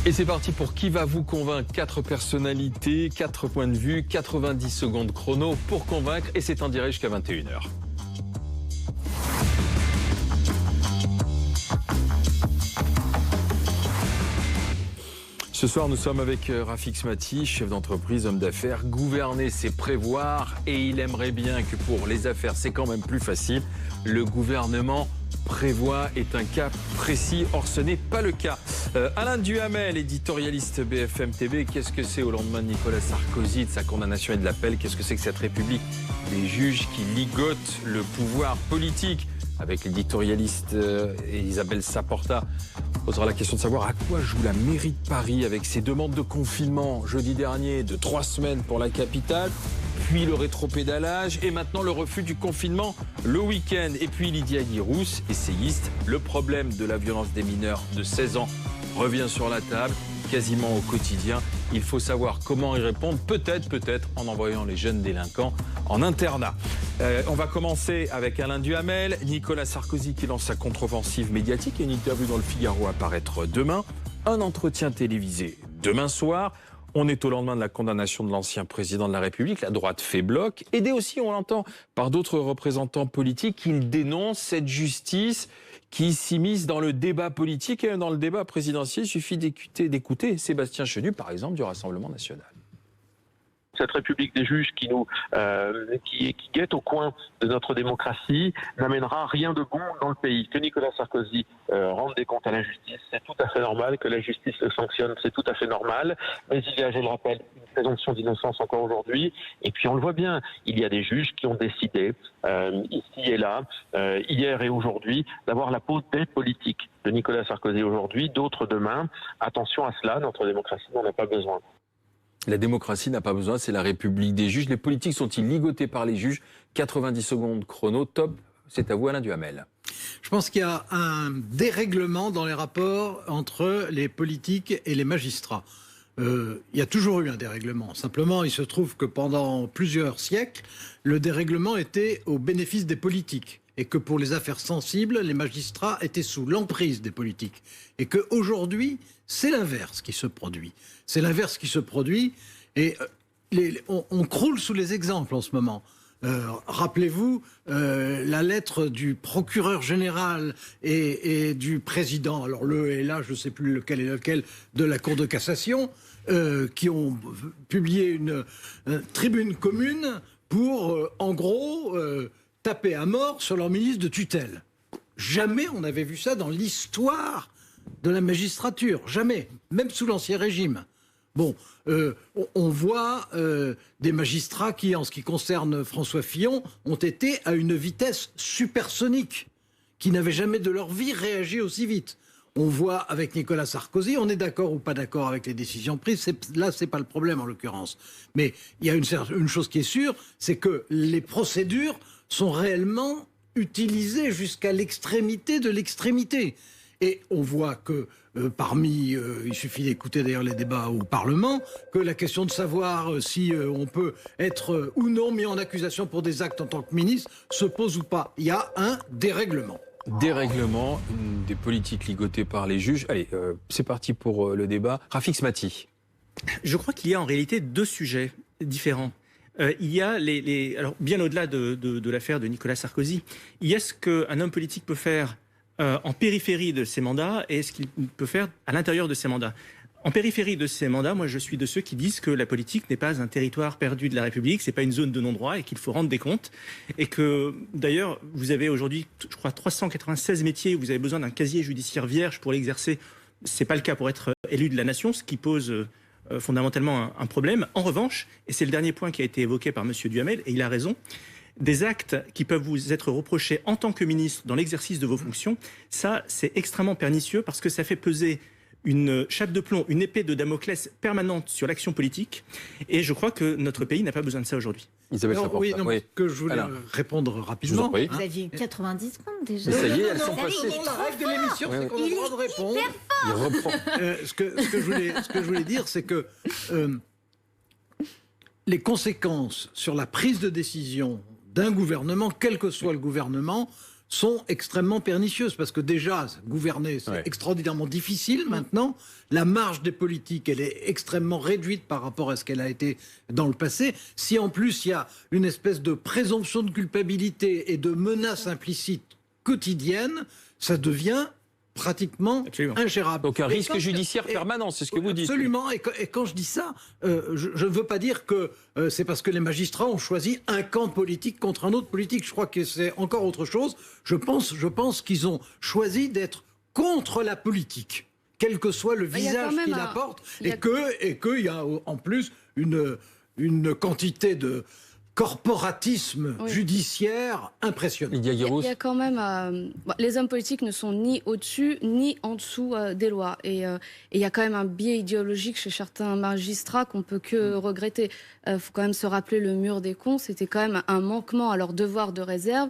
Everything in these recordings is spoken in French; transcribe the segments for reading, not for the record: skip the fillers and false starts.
Et c'est parti pour Qui va vous convaincre? 4 personnalités, 4 points de vue, 90 secondes chrono pour convaincre et c'est en direct jusqu'à 21h. Ce soir, nous sommes avec Rafik Smati, chef d'entreprise, homme d'affaires. Gouverner, c'est prévoir et il aimerait bien que pour les affaires, c'est quand même plus facile. Le gouvernement prévoit est un cas précis, or ce n'est pas le cas. Alain Duhamel, éditorialiste BFM TV, qu'est-ce que c'est au lendemain de Nicolas Sarkozy, de sa condamnation et de l'appel? Qu'est-ce que c'est que cette République des juges qui ligotent le pouvoir politique? Avec l'éditorialiste Isabelle Saporta, on posera la question de savoir à quoi joue la mairie de Paris avec ses demandes de confinement jeudi dernier de 3 semaines pour la capitale, puis le rétropédalage et maintenant le refus du confinement le week-end. Et puis Lydia Guirousse, essayiste, le problème de la violence des mineurs de 16 ans revient sur la table quasiment au quotidien. Il faut savoir comment y répondre, peut-être en envoyant les jeunes délinquants en internat. On va commencer avec Alain Duhamel. Nicolas Sarkozy qui lance sa contre-offensive médiatique et une interview dans le Figaro à paraître demain. Un entretien télévisé demain soir. On est au lendemain de la condamnation de l'ancien président de la République. La droite fait bloc. Aidé aussi, on l'entend, par d'autres représentants politiques. Ils dénoncent cette justice qui s'immisce dans le débat politique et dans le débat présidentiel. Il suffit d'écouter Sébastien Chenu, par exemple, du Rassemblement national. Cette République des juges qui guette au coin de notre démocratie n'amènera rien de bon dans le pays. Que Nicolas Sarkozy rende des comptes à la justice, c'est tout à fait normal. Que la justice le sanctionne, c'est tout à fait normal. Mais il y a, je le rappelle, une présomption d'innocence encore aujourd'hui. Et puis on le voit bien, il y a des juges qui ont décidé, ici et là, hier et aujourd'hui, d'avoir la peau des politiques de Nicolas Sarkozy aujourd'hui, d'autres demain. Attention à cela, notre démocratie n'en a pas besoin. La démocratie n'a pas besoin, c'est la République des juges. Les politiques sont-ils ligotés par les juges? 90 secondes chrono, top. C'est à vous, Alain Duhamel. Je pense qu'il y a un dérèglement dans les rapports entre les politiques et les magistrats. Il y a toujours eu un dérèglement. Simplement, il se trouve que pendant plusieurs siècles, le dérèglement était au bénéfice des politiques. Et que pour les affaires sensibles, les magistrats étaient sous l'emprise des politiques. Et qu'aujourd'hui, c'est l'inverse qui se produit. C'est l'inverse qui se produit. Et on croule sous les exemples en ce moment. Rappelez-vous la lettre du procureur général et du président, alors le et là, je ne sais plus lequel est lequel, de la Cour de cassation, qui ont publié une tribune commune pour, en gros, taper à mort sur leur ministre de tutelle. Jamais on n'avait vu ça dans l'histoire de la magistrature. Jamais. Même sous l'Ancien Régime. Bon, on voit des magistrats qui, en ce qui concerne François Fillon, ont été à une vitesse supersonique, qui n'avaient jamais de leur vie réagi aussi vite. On voit avec Nicolas Sarkozy, on est d'accord ou pas d'accord avec les décisions prises, là c'est pas le problème en l'occurrence. Mais il y a une chose qui est sûre, c'est que les procédures sont réellement utilisées jusqu'à l'extrémité de l'extrémité. Et on voit que il suffit d'écouter d'ailleurs les débats au Parlement, que la question de savoir si on peut être ou non mis en accusation pour des actes en tant que ministre se pose ou pas. Il y a un dérèglement. Dérèglement, des politiques ligotées par les juges. Allez, c'est parti pour le débat. Rafik Smati. Je crois qu'il y a en réalité deux sujets différents. Il y a alors bien au-delà de l'affaire de Nicolas Sarkozy, il y a ce qu'un homme politique peut faire en périphérie de ses mandats et ce qu'il peut faire à l'intérieur de ses mandats. En périphérie de ces mandats, moi je suis de ceux qui disent que la politique n'est pas un territoire perdu de la République, c'est pas une zone de non-droit et qu'il faut rendre des comptes. Et que d'ailleurs, vous avez aujourd'hui, je crois, 396 métiers où vous avez besoin d'un casier judiciaire vierge pour l'exercer. C'est pas le cas pour être élu de la nation, ce qui pose fondamentalement un problème. En revanche, et c'est le dernier point qui a été évoqué par M. Duhamel, et il a raison, des actes qui peuvent vous être reprochés en tant que ministre dans l'exercice de vos fonctions, ça c'est extrêmement pernicieux parce que ça fait peser une chape de plomb, une épée de Damoclès permanente sur l'action politique. Et je crois que notre pays n'a pas besoin de ça aujourd'hui. Isabelle Saporta. Oui, oui. Que je voulais répondre rapidement. Vous aviez eu 90 secondes déjà. Mais ça y est, elles sont passées. La règle de l'émission, c'est qu'on a le droit de répondre. Il reprend. Ce que je voulais dire, c'est que les conséquences sur la prise de décision d'un gouvernement, quel que soit le gouvernement, sont extrêmement pernicieuses. Parce que déjà, gouverner, c'est extraordinairement difficile maintenant. La marge des politiques, elle est extrêmement réduite par rapport à ce qu'elle a été dans le passé. Si en plus, il y a une espèce de présomption de culpabilité et de menaces implicites quotidiennes, ça devient pratiquement ingérable. Donc un risque judiciaire permanent, c'est ce que vous dites. Absolument, et quand je dis ça, je ne veux pas dire que c'est parce que les magistrats ont choisi un camp politique contre un autre politique. Je crois que c'est encore autre chose. Je pense qu'ils ont choisi d'être contre la politique, quel que soit le visage qu'il apporte, et qu'il y a en plus une quantité de corporatisme judiciaire impressionnant. Il y a quand même... les hommes politiques ne sont ni au-dessus ni en dessous des lois. Et il y a quand même un biais idéologique chez certains magistrats qu'on peut que regretter. Il faut quand même se rappeler le mur des cons. C'était quand même un manquement à leur devoir de réserve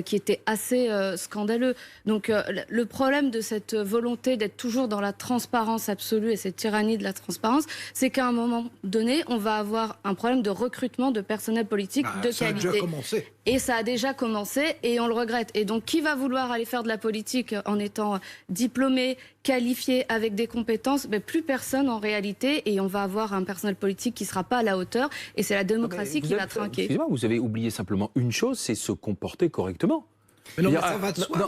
qui était assez scandaleux. Donc le problème de cette volonté d'être toujours dans la transparence absolue et cette tyrannie de la transparence, c'est qu'à un moment donné, on va avoir un problème de recrutement de personnel politique de ça qualité. A déjà commencé. Et ça a déjà commencé et on le regrette. Et donc, qui va vouloir aller faire de la politique en étant diplômé, qualifié, avec des compétences? Plus personne en réalité. Et on va avoir un personnel politique qui ne sera pas à la hauteur. Et c'est la démocratie qui va trinquer. Excusez-moi, vous avez oublié simplement une chose, c'est se comporter correctement. Mais non, mais ça va de soi.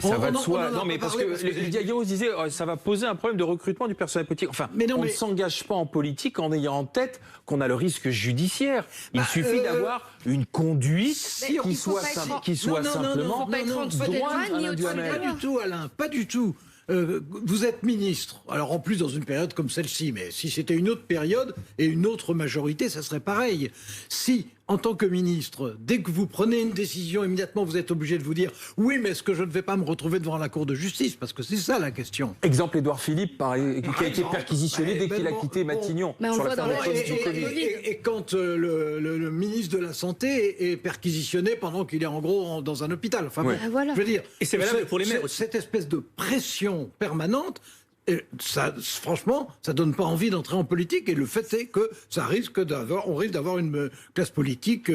Ça va de soi. Non, mais parce que Diaghiero disait ça va poser un problème de recrutement du personnel politique. Enfin, on ne s'engage pas en politique en ayant en tête qu'on a le risque judiciaire. Il suffit d'avoir une conduite qui soit simplement droite, pas du tout, Alain, pas du tout. Vous êtes ministre, alors en plus dans une période comme celle-ci, mais si c'était une autre période et une autre majorité, ça serait pareil. Si, en tant que ministre, dès que vous prenez une décision, immédiatement vous êtes obligé de vous dire « Oui, mais est-ce que je ne vais pas me retrouver devant la Cour de justice ?» Parce que c'est ça la question. Exemple, Édouard Philippe, qui a été perquisitionné dès qu'il a quitté Matignon. Sur l'affaire du Covid. Et quand le ministre de la Santé est perquisitionné pendant qu'il est en gros dans un hôpital. Enfin, je veux dire, et c'est valable pour les maires aussi. Cette espèce de pression permanente, ça, franchement, ça donne pas envie d'entrer en politique. Et le fait est que on risque d'avoir une classe politique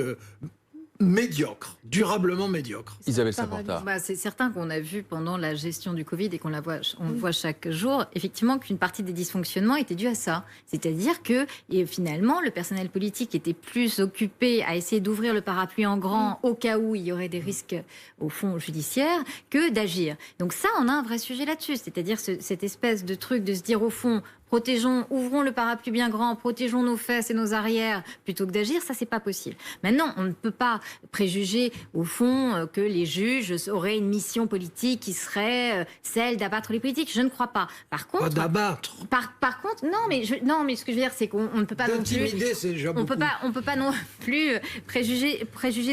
médiocre, durablement médiocre. Isabelle Saporta. C'est certain qu'on a vu pendant la gestion du Covid et on le voit chaque jour, effectivement, qu'une partie des dysfonctionnements était due à ça. C'est-à-dire que finalement, le personnel politique était plus occupé à essayer d'ouvrir le parapluie en grand au cas où il y aurait des risques, au fond, judiciaires, que d'agir. Donc ça, on a un vrai sujet là-dessus. C'est-à-dire cette espèce de truc de se dire, au fond, ouvrons le parapluie bien grand, protégeons nos fesses et nos arrières plutôt que d'agir, ça c'est pas possible. Maintenant, on ne peut pas préjuger au fond que les juges auraient une mission politique qui serait celle d'abattre les politiques. Je ne crois pas. Par contre, pas d'abattre. Par contre, non, mais ce que je veux dire, c'est qu'on ne peut pas non plus. D'intimider, c'est déjà beaucoup. On peut pas non plus préjuger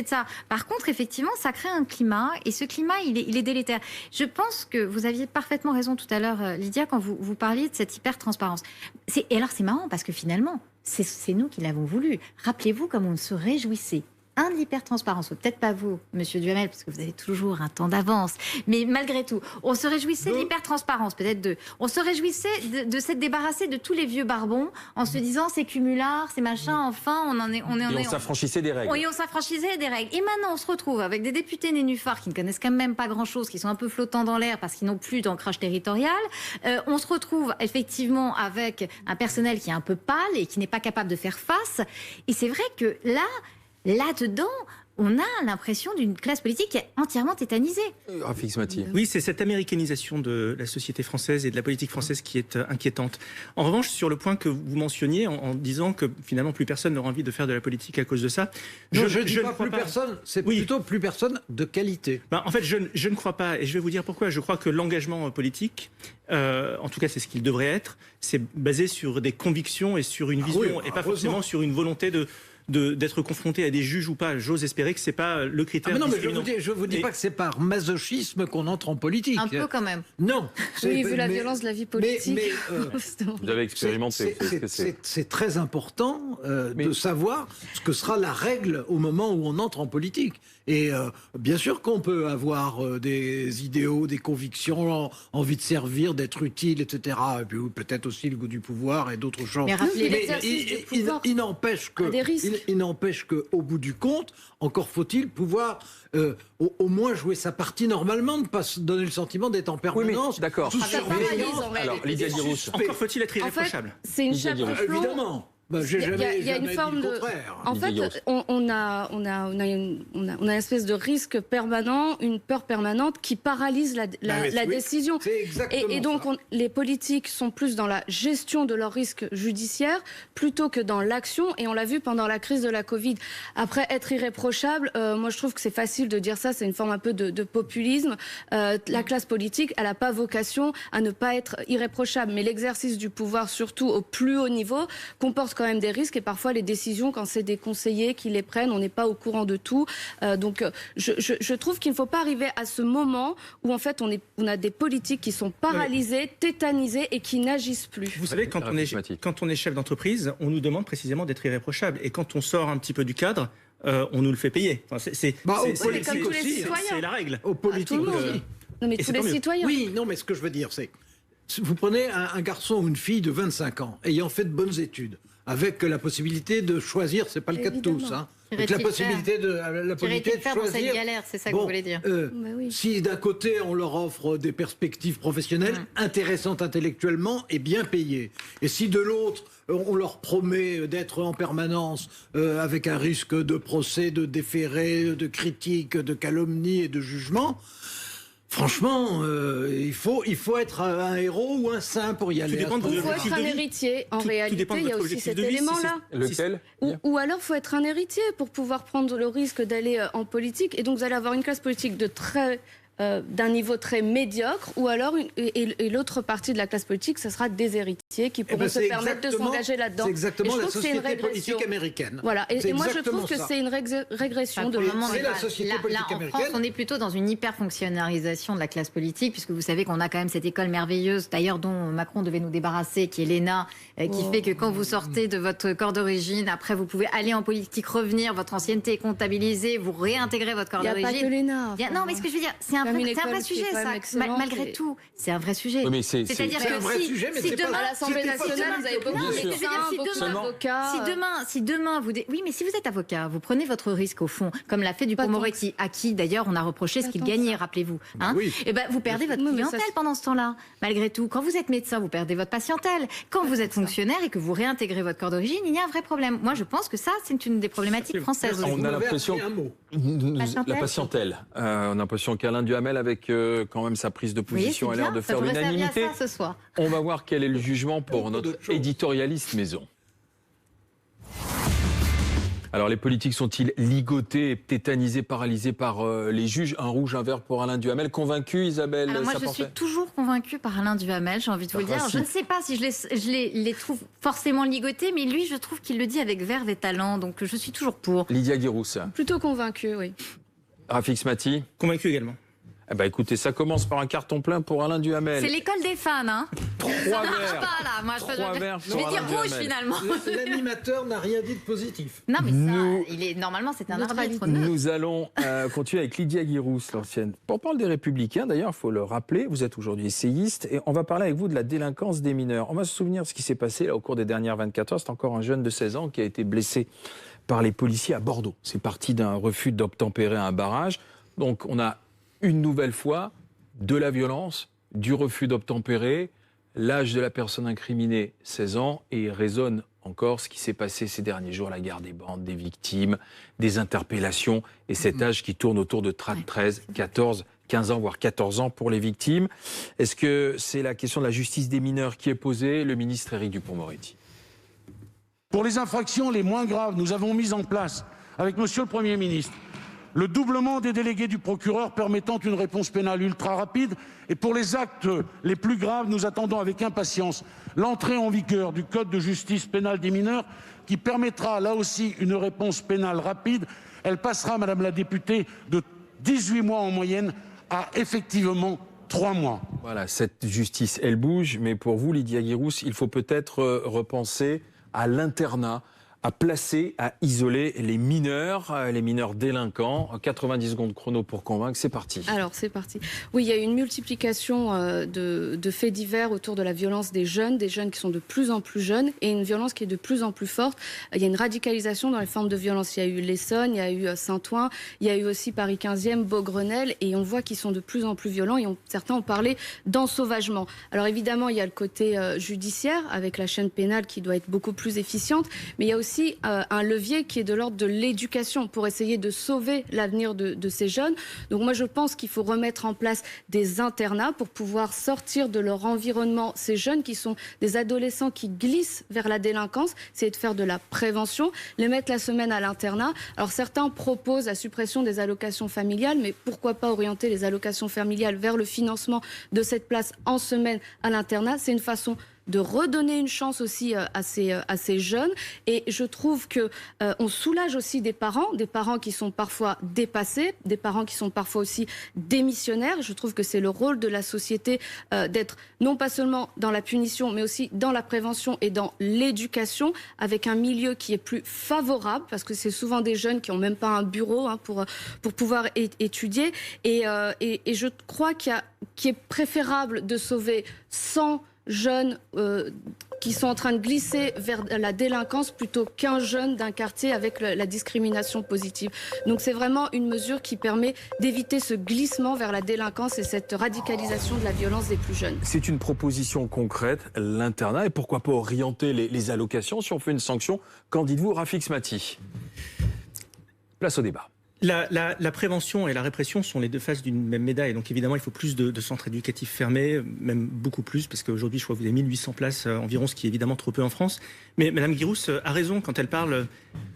de ça. Par contre, effectivement, ça crée un climat et ce climat, il est délétère. Je pense que vous aviez parfaitement raison tout à l'heure, Lydia, quand vous parliez de cette hyper-transparence. Et alors, c'est marrant parce que finalement, c'est nous qui l'avons voulu. Rappelez-vous comme on se réjouissait. De l'hyper-transparence, peut-être pas vous, Monsieur Duhamel, parce que vous avez toujours un temps d'avance, mais malgré tout, on se réjouissait de l'hyper-transparence, peut-être deux. On se réjouissait de s'être débarrassé de tous les vieux barbons en se disant c'est cumulard, c'est machin, enfin, on s'affranchissait des règles. Oui, on s'affranchissait des règles. Et maintenant, on se retrouve avec des députés nénuphars qui ne connaissent quand même pas grand-chose, qui sont un peu flottants dans l'air parce qu'ils n'ont plus d'ancrage territorial. On se retrouve effectivement avec un personnel qui est un peu pâle et qui n'est pas capable de faire face. Et c'est vrai que là-dedans, on a l'impression d'une classe politique qui est entièrement tétanisée. Rafik Smati. Oui, c'est cette américanisation de la société française et de la politique française qui est inquiétante. En revanche, sur le point que vous mentionniez, en disant que finalement plus personne n'aura envie de faire de la politique à cause de ça, je ne dis pas plus personne, c'est plutôt plus personne de qualité. En fait, je ne crois pas, et je vais vous dire pourquoi. Je crois que l'engagement politique, en tout cas c'est ce qu'il devrait être, c'est basé sur des convictions et sur une vision, et pas forcément sur une volonté d'être confronté à des juges ou pas. J'ose espérer que c'est pas le critère. Mais non, mais je vous dis pas que c'est par masochisme qu'on entre en politique. Un peu quand même. Non. Oui, vu la violence de la vie politique. Vous avez expérimenté. C'est très important de savoir ce que sera la règle au moment où on entre en politique. Et bien sûr qu'on peut avoir des idéaux, des convictions, envie de servir, d'être utile, etc. Et puis peut-être aussi le goût du pouvoir et d'autres choses. Mais il n'empêche que il n'empêche qu'au bout du compte, encore faut-il pouvoir au moins jouer sa partie normalement, ne pas se donner le sentiment d'être en permanence. Oui, d'accord. Sous surveillance. Alors, Lydia Guirous. Encore faut-il être En fait, irréprochable. c'est une Lydia chape Guirous. de plomb. Évidemment. J'ai Il y a une jamais forme dit le de. contraire. En fait, Lydia on a une espèce de risque permanent, une peur permanente qui paralyse la oui, décision. C'est exactement Et donc, ça. les politiques sont plus dans la gestion de leurs risques judiciaires plutôt que dans l'action. Et on l'a vu pendant la crise de la Covid. Après, être irréprochable, moi, je trouve que c'est facile de dire ça. C'est une forme un peu de populisme. La classe politique, elle n'a pas vocation à ne pas être irréprochable. Mais l'exercice du pouvoir, surtout au plus haut niveau, comporte quand même des risques. Et parfois, les décisions, quand c'est des conseillers qui les prennent, on n'est pas au courant de tout. Donc, je trouve qu'il ne faut pas arriver à ce moment où, en fait, on a des politiques qui sont paralysées, tétanisées et qui n'agissent plus. Vous savez, quand on est chef d'entreprise, on nous demande précisément d'être irréprochable. Et quand on sort un petit peu du cadre, on nous le fait payer. Enfin, aux politiques aussi, c'est la règle. Aux politiques tout le monde. aussi. Non, mais Et tous c'est les tant mieux. citoyens. Oui, non, mais ce que je veux dire, c'est vous prenez un garçon ou une fille de 25 ans ayant fait de bonnes études, avec la possibilité de choisir, c'est pas le cas de tous, hein, avec la possibilité de faire dans cette choisir. galère, c'est ça que vous voulez dire. oui. Si d'un côté on leur offre des perspectives professionnelles intéressantes intellectuellement et bien payées, et si de l'autre on leur promet d'être en permanence avec un risque de procès, de déféré, de critique, de calomnie et de jugement. Franchement, il faut être un héros ou un saint pour y aller. dépend de Il votre faut objectif être un de vie. héritier. En Tout réalité, dépend de il y a votre aussi objectif cet de vie, si élément-là. Lequel Ou alors, il faut être un héritier pour pouvoir prendre le risque d'aller en politique. Et donc, vous allez avoir une classe politique d'un niveau très médiocre, ou alors et l'autre partie de la classe politique, ce sera des héritiers qui pourront se permettre de s'engager là-dedans. C'est exactement Et je la trouve que c'est une société régression. politique américaine. Voilà. Et moi, je trouve que ça. c'est une régression de Vraiment, C'est mais la là, société là, politique en France, américaine. on est plutôt dans une hyper-fonctionnalisation de la classe politique, puisque vous savez qu'on a quand même cette école merveilleuse, d'ailleurs dont Macron devait nous débarrasser, qui est l'ENA, qui fait que quand vous sortez de votre corps d'origine, après vous pouvez aller en politique, revenir, votre ancienneté est comptabilisée, vous réintégrez votre corps Il n'y a d'origine. pas que l'ENA. Non, mais ce que je veux dire, c'est un vrai sujet, ça. Malgré tout, c'est un vrai sujet. Oui, mais C'est-à-dire c'est un que vrai sujet, mais c'est demain, pas- À l'Assemblée nationale, vous avez beaucoup Non, mais de ce que je veux dire, si beaucoup demain- d'avocats. Si demain oui, mais si vous êtes avocat, vous prenez votre risque au fond, comme l'a fait Pas Dupond-Moretti, à qui d'ailleurs on a reproché ce Pas qu'il tant gagnait, ça. rappelez-vous. Hein. Oui. Et ben vous perdez votre Oui, mais ça, clientèle pendant ce temps-là. Malgré tout, quand vous êtes médecin, vous perdez votre patientèle. Quand vous êtes fonctionnaire et que vous réintégrez votre corps d'origine, il y a un vrai problème. Moi, je pense que ça, c'est une des problématiques françaises. On aussi. a l'impression. Un mot. La patientèle. On a l'impression qu'Alain Duhamel, avec quand même sa prise de Vous voyez, position, c'est a l'air bien, de ça faire pourrait servir à l'unanimité. ça ce soir. On va voir quel est le jugement pour Beaucoup notre d'autres choses. éditorialiste maison. Alors, les politiques sont-ils ligotés, tétanisés, paralysés par les juges? Un rouge, un vert pour Alain Duhamel. Convaincu, Isabelle Alors moi, je Saportet suis toujours convaincue par Alain Duhamel, j'ai envie de vous le dire. Principe. Je ne sais pas si je les trouve forcément ligotés, mais lui, je trouve qu'il le dit avec verve et talent, donc je suis toujours pour. Lydia Guirous. Plutôt convaincu, oui. Rafik Mati. Convaincu également. Eh ben, écoutez, ça commence par un carton plein pour Alain Duhamel. C'est l'école des fans, hein. Trois Ça marche verts. pas, là. Moi, Trois verts je vais pour dire Alain rouge, Duhamel. finalement. L'animateur n'a rien dit de positif. Non, mais Nous- ça, normalement, c'est un Neutralité. arbitre neutre. Nous allons continuer avec Lydia Guirous, l'ancienne. On parle des Républicains, d'ailleurs, il faut le rappeler, vous êtes aujourd'hui essayiste, et on va parler avec vous de la délinquance des mineurs. On va se souvenir de ce qui s'est passé là, au cours des dernières 24 heures. C'est encore un jeune de 16 ans qui a été blessé par les policiers à Bordeaux. C'est parti d'un refus d'obtempérer à un barrage. Donc on a une nouvelle fois de la violence, du refus d'obtempérer, l'âge de la personne incriminée, 16 ans, et il résonne encore ce qui s'est passé ces derniers jours, la guerre des bandes, des victimes, des interpellations, et cet âge qui tourne autour de 13, 14, 15 ans, voire 14 ans pour les victimes. Est-ce que c'est la question de la justice des mineurs qui est posée? Le ministre Éric Dupond-Moretti. Pour les infractions les moins graves, nous avons mis en place, avec Monsieur le Premier ministre, le doublement des délégués du procureur permettant une réponse pénale ultra rapide. Et pour les actes les plus graves, nous attendons avec impatience l'entrée en vigueur du Code de justice pénale des mineurs qui permettra là aussi une réponse pénale rapide. Elle passera, Madame la députée, de 18 mois en moyenne à effectivement 3 mois. Voilà, cette justice, elle bouge, mais pour vous, Lydia Guirous, il faut peut-être repenser à l'internat, à placer, à isoler les mineurs délinquants. 90 secondes chrono pour convaincre, c'est parti. Alors, c'est parti. Oui, il y a une multiplication de faits divers autour de la violence des jeunes qui sont de plus en plus jeunes, et une violence qui est de plus en plus forte. Il y a une radicalisation dans les formes de violence. Il y a eu l'Essonne, il y a eu Saint-Ouen, il y a eu aussi Paris 15e, Beaugrenelle, et on voit qu'ils sont de plus en plus violents, et certains ont parlé d'ensauvagement. Alors évidemment, il y a le côté judiciaire, avec la chaîne pénale qui doit être beaucoup plus efficiente, mais il y a aussi un levier qui est de l'ordre de l'éducation pour essayer de sauver l'avenir de ces jeunes. Donc moi, je pense qu'il faut remettre en place des internats pour pouvoir sortir de leur environnement ces jeunes qui sont des adolescents qui glissent vers la délinquance, c'est de faire de la prévention, les mettre la semaine à l'internat. Alors certains proposent la suppression des allocations familiales, mais pourquoi pas orienter les allocations familiales vers le financement de cette place en semaine à l'internat? C'est une façon de redonner une chance aussi à ces jeunes. Et je trouve que on soulage aussi des parents qui sont parfois dépassés, des parents qui sont parfois aussi démissionnaires. Je trouve que c'est le rôle de la société d'être non pas seulement dans la punition, mais aussi dans la prévention et dans l'éducation, avec un milieu qui est plus favorable, parce que c'est souvent des jeunes qui n'ont même pas un bureau pour pouvoir étudier. Et je crois qu'il est préférable de sauver 100 jeunes qui sont en train de glisser vers la délinquance plutôt qu'un jeune d'un quartier avec la discrimination positive. Donc c'est vraiment une mesure qui permet d'éviter ce glissement vers la délinquance et cette radicalisation de la violence des plus jeunes. C'est une proposition concrète, l'internat, et pourquoi pas orienter les allocations si on fait une sanction? Qu'en dites-vous, Rafik Smati? Place au débat. La prévention et la répression sont les deux faces d'une même médaille. Donc évidemment, il faut plus de centres éducatifs fermés, même beaucoup plus, parce qu'aujourd'hui, je crois que vous avez 1800 places environ, ce qui est évidemment trop peu en France. Mais Mme Guirousse a raison quand elle parle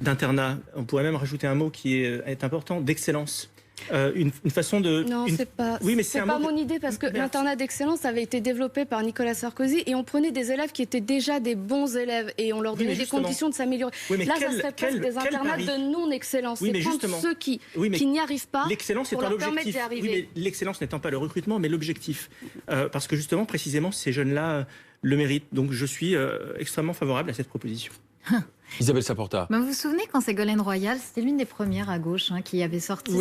d'internat. On pourrait même rajouter un mot qui est important, d'excellence. Une façon de... Non, c'est pas, oui, mais c'est pas mon idée, parce que l'internat d'excellence avait été développé par Nicolas Sarkozy, et on prenait des élèves qui étaient déjà des bons élèves et on leur donnait des conditions de s'améliorer. Là, ça serait presque des internats de non-excellence. Oui, c'est prendre ceux qui n'y arrivent pas pour leur permettre d'y arriver. Oui, mais l'excellence n'étant pas le recrutement, mais l'objectif. Parce que justement, précisément, ces jeunes-là le méritent. Donc je suis extrêmement favorable à cette proposition. Isabelle Saporta. Vous vous souvenez quand Ségolène Royal, c'était l'une des premières à gauche qui avait sorti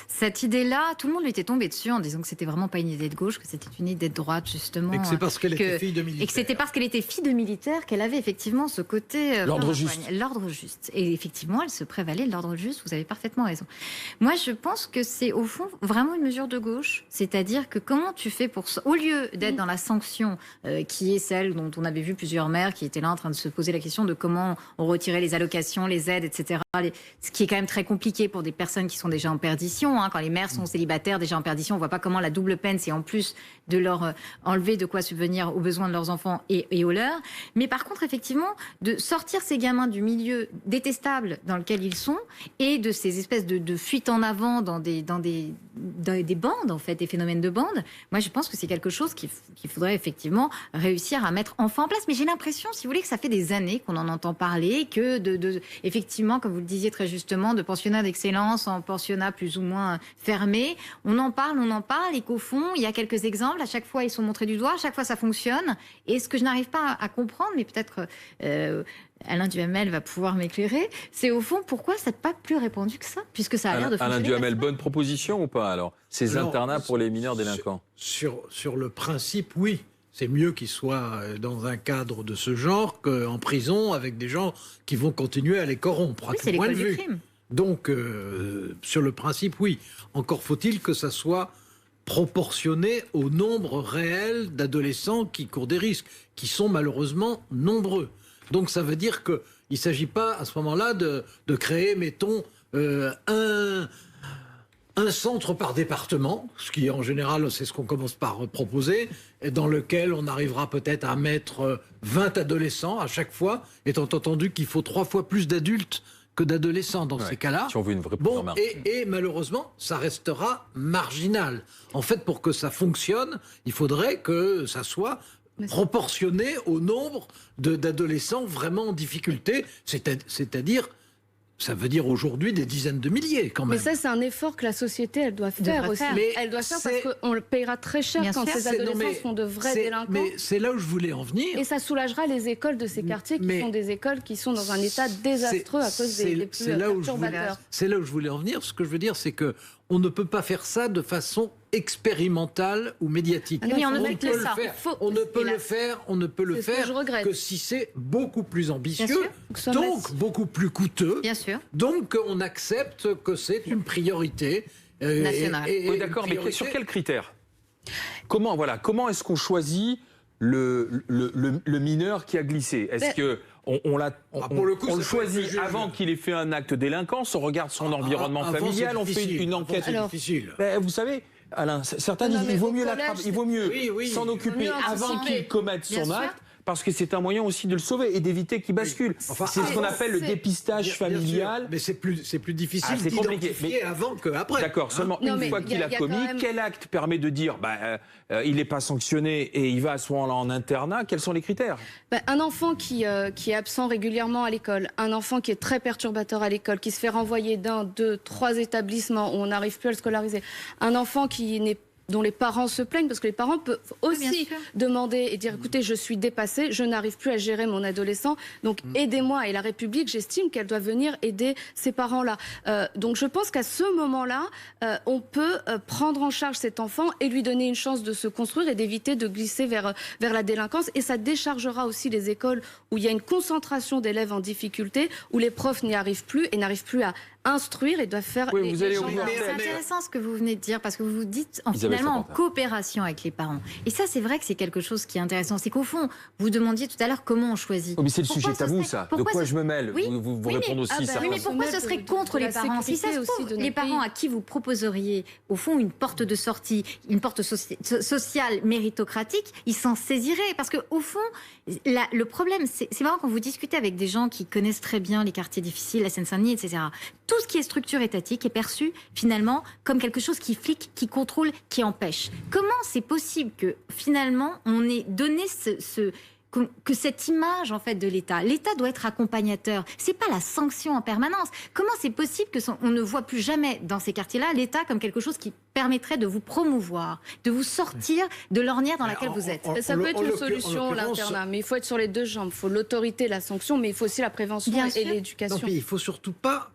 cette idée-là. Tout le monde lui était tombé dessus en disant que c'était vraiment pas une idée de gauche, que c'était une idée de droite justement. Et que c'est parce qu'elle était fille de militaire. Et que c'était parce qu'elle était fille de militaire qu'elle avait effectivement ce côté... l'ordre juste. L'ordre juste. Et effectivement, elle se prévalait de l'ordre juste, vous avez parfaitement raison. Moi, je pense que c'est au fond vraiment une mesure de gauche. C'est-à-dire que comment tu fais pour... Au lieu d'être dans la sanction qui est celle dont on avait vu plusieurs maires qui étaient là en train de se poser la question de comment on retirait les allocations, les aides, etc. Ce qui est quand même très compliqué pour des personnes qui sont déjà en perdition. Quand les mères sont célibataires, déjà en perdition, on ne voit pas comment la double peine, c'est en plus de leur enlever de quoi subvenir aux besoins de leurs enfants et aux leurs. Mais par contre, effectivement, de sortir ces gamins du milieu détestable dans lequel ils sont et de ces espèces de fuites en avant dans des bandes, en fait, des phénomènes de bandes, moi, je pense que c'est quelque chose qu'il faudrait effectivement réussir à mettre enfin en place. Mais j'ai l'impression, si vous voulez, que ça fait des années qu'on en entend parler, que effectivement, comme vous le disiez très justement, de pensionnats d'excellence en pensionnats plus ou moins fermés. On en parle, et qu'au fond, il y a quelques exemples. À chaque fois, ils sont montrés du doigt. À chaque fois, ça fonctionne. Et ce que je n'arrive pas à comprendre, mais peut-être Alain Duhamel va pouvoir m'éclairer, c'est au fond, pourquoi ça n'est pas plus répandu que ça, puisque ça a l'air de fonctionner. Alain Duhamel, bonne proposition ou pas alors? Ces internats pour les mineurs délinquants. Sur le principe, oui. C'est mieux qu'ils soient dans un cadre de ce genre qu'en prison avec des gens qui vont continuer à les corrompre. Oui, c'est l'école du crime. Donc, sur le principe, oui. Encore faut-il que ça soit proportionné au nombre réel d'adolescents qui courent des risques, qui sont malheureusement nombreux. Donc, ça veut dire qu'il ne s'agit pas à ce moment-là de créer, mettons, un centre par département, ce qui en général c'est ce qu'on commence par proposer, et dans lequel on arrivera peut-être à mettre 20 adolescents à chaque fois, étant entendu qu'il faut 3 fois plus d'adultes que d'adolescents dans ces cas-là. Si on veut une vraie et malheureusement, ça restera marginal. En fait, pour que ça fonctionne, il faudrait que ça soit proportionné au nombre d'adolescents vraiment en difficulté, c'est-à-dire ça veut dire aujourd'hui des dizaines de milliers quand même. Mais ça, c'est un effort que la société, elle doit faire aussi. Mais elle doit faire parce qu'on le payera très cher quand ces adolescents sont de vrais délinquants. Mais c'est là où je voulais en venir. Et ça soulagera les écoles de ces quartiers qui sont des écoles qui sont dans un état désastreux à cause des plus perturbateurs. C'est là où je voulais en venir. Ce que je veux dire, c'est que on ne peut pas faire ça de façon expérimentale ou médiatique. Oui, on ne peut le faire. On ne peut le faire que si c'est beaucoup plus ambitieux, donc beaucoup plus coûteux. Bien sûr. Donc on accepte que c'est une priorité nationale. Oui, d'accord, mais sur quels critères? Comment est-ce qu'on choisit le mineur qui a glissé? Est-ce que on le choisit avant qu'il ait fait un acte de délinquance, on regarde son environnement familial, on fait une enquête. Vous savez, Alain, certains disent qu'il vaut mieux l'attraper, il vaut mieux s'en occuper avant qu'il commette son acte. Parce que c'est un moyen aussi de le sauver et d'éviter qu'il bascule. C'est ce qu'on appelle le dépistage familial. Mais c'est plus difficile d'identifier avant qu'après. D'accord, seulement une fois qu'il a commis, quel acte permet de dire il n'est pas sanctionné et il va à ce moment-là en internat? Quels sont les critères? Un enfant qui est absent régulièrement à l'école, un enfant qui est très perturbateur à l'école, qui se fait renvoyer d'un, deux, trois établissements où on n'arrive plus à le scolariser, un enfant dont les parents se plaignent, parce que les parents peuvent aussi demander et dire, écoutez, je suis dépassé, je n'arrive plus à gérer mon adolescent, donc aidez-moi. Et la République, j'estime qu'elle doit venir aider ces parents-là. Donc je pense qu'à ce moment-là, on peut prendre en charge cet enfant et lui donner une chance de se construire et d'éviter de glisser vers la délinquance. Et ça déchargera aussi les écoles où il y a une concentration d'élèves en difficulté, où les profs n'y arrivent plus et n'arrivent plus à instruire et doivent faire... Oui, vous allez au C'est intéressant ce que vous venez de dire, parce que vous vous dites finalement en coopération avec les parents. Et ça, c'est vrai que c'est quelque chose qui est intéressant. C'est qu'au fond, vous demandiez tout à l'heure comment on choisit. Oh, mais c'est le sujet tabou, ça. De quoi je me mêle? Vous répondez aussi ça. Oui, mais pourquoi ce serait contre les parents? Si ça se trouve, les parents à qui vous proposeriez, au fond, une porte de sortie, une porte sociale méritocratique, ils s'en saisiraient. Parce qu'au fond, le problème, c'est marrant quand vous discutez avec des gens qui connaissent très bien les quartiers difficiles, la Seine-Saint-Denis, etc. Tout ce qui est structure étatique est perçu finalement comme quelque chose qui flique, qui contrôle, qui empêche. Comment c'est possible que finalement on ait donné que cette image en fait de l'État? L'État doit être accompagnateur. C'est pas la sanction en permanence. Comment c'est possible que on ne voit plus jamais dans ces quartiers-là l'État comme quelque chose qui permettrait de vous promouvoir, de vous sortir de l'ornière dans laquelle vous êtes? Ça peut être une solution, l'internat, mais il faut être sur les deux jambes. Il faut l'autorité, la sanction, mais il faut aussi la prévention et l'éducation. Il faut surtout pas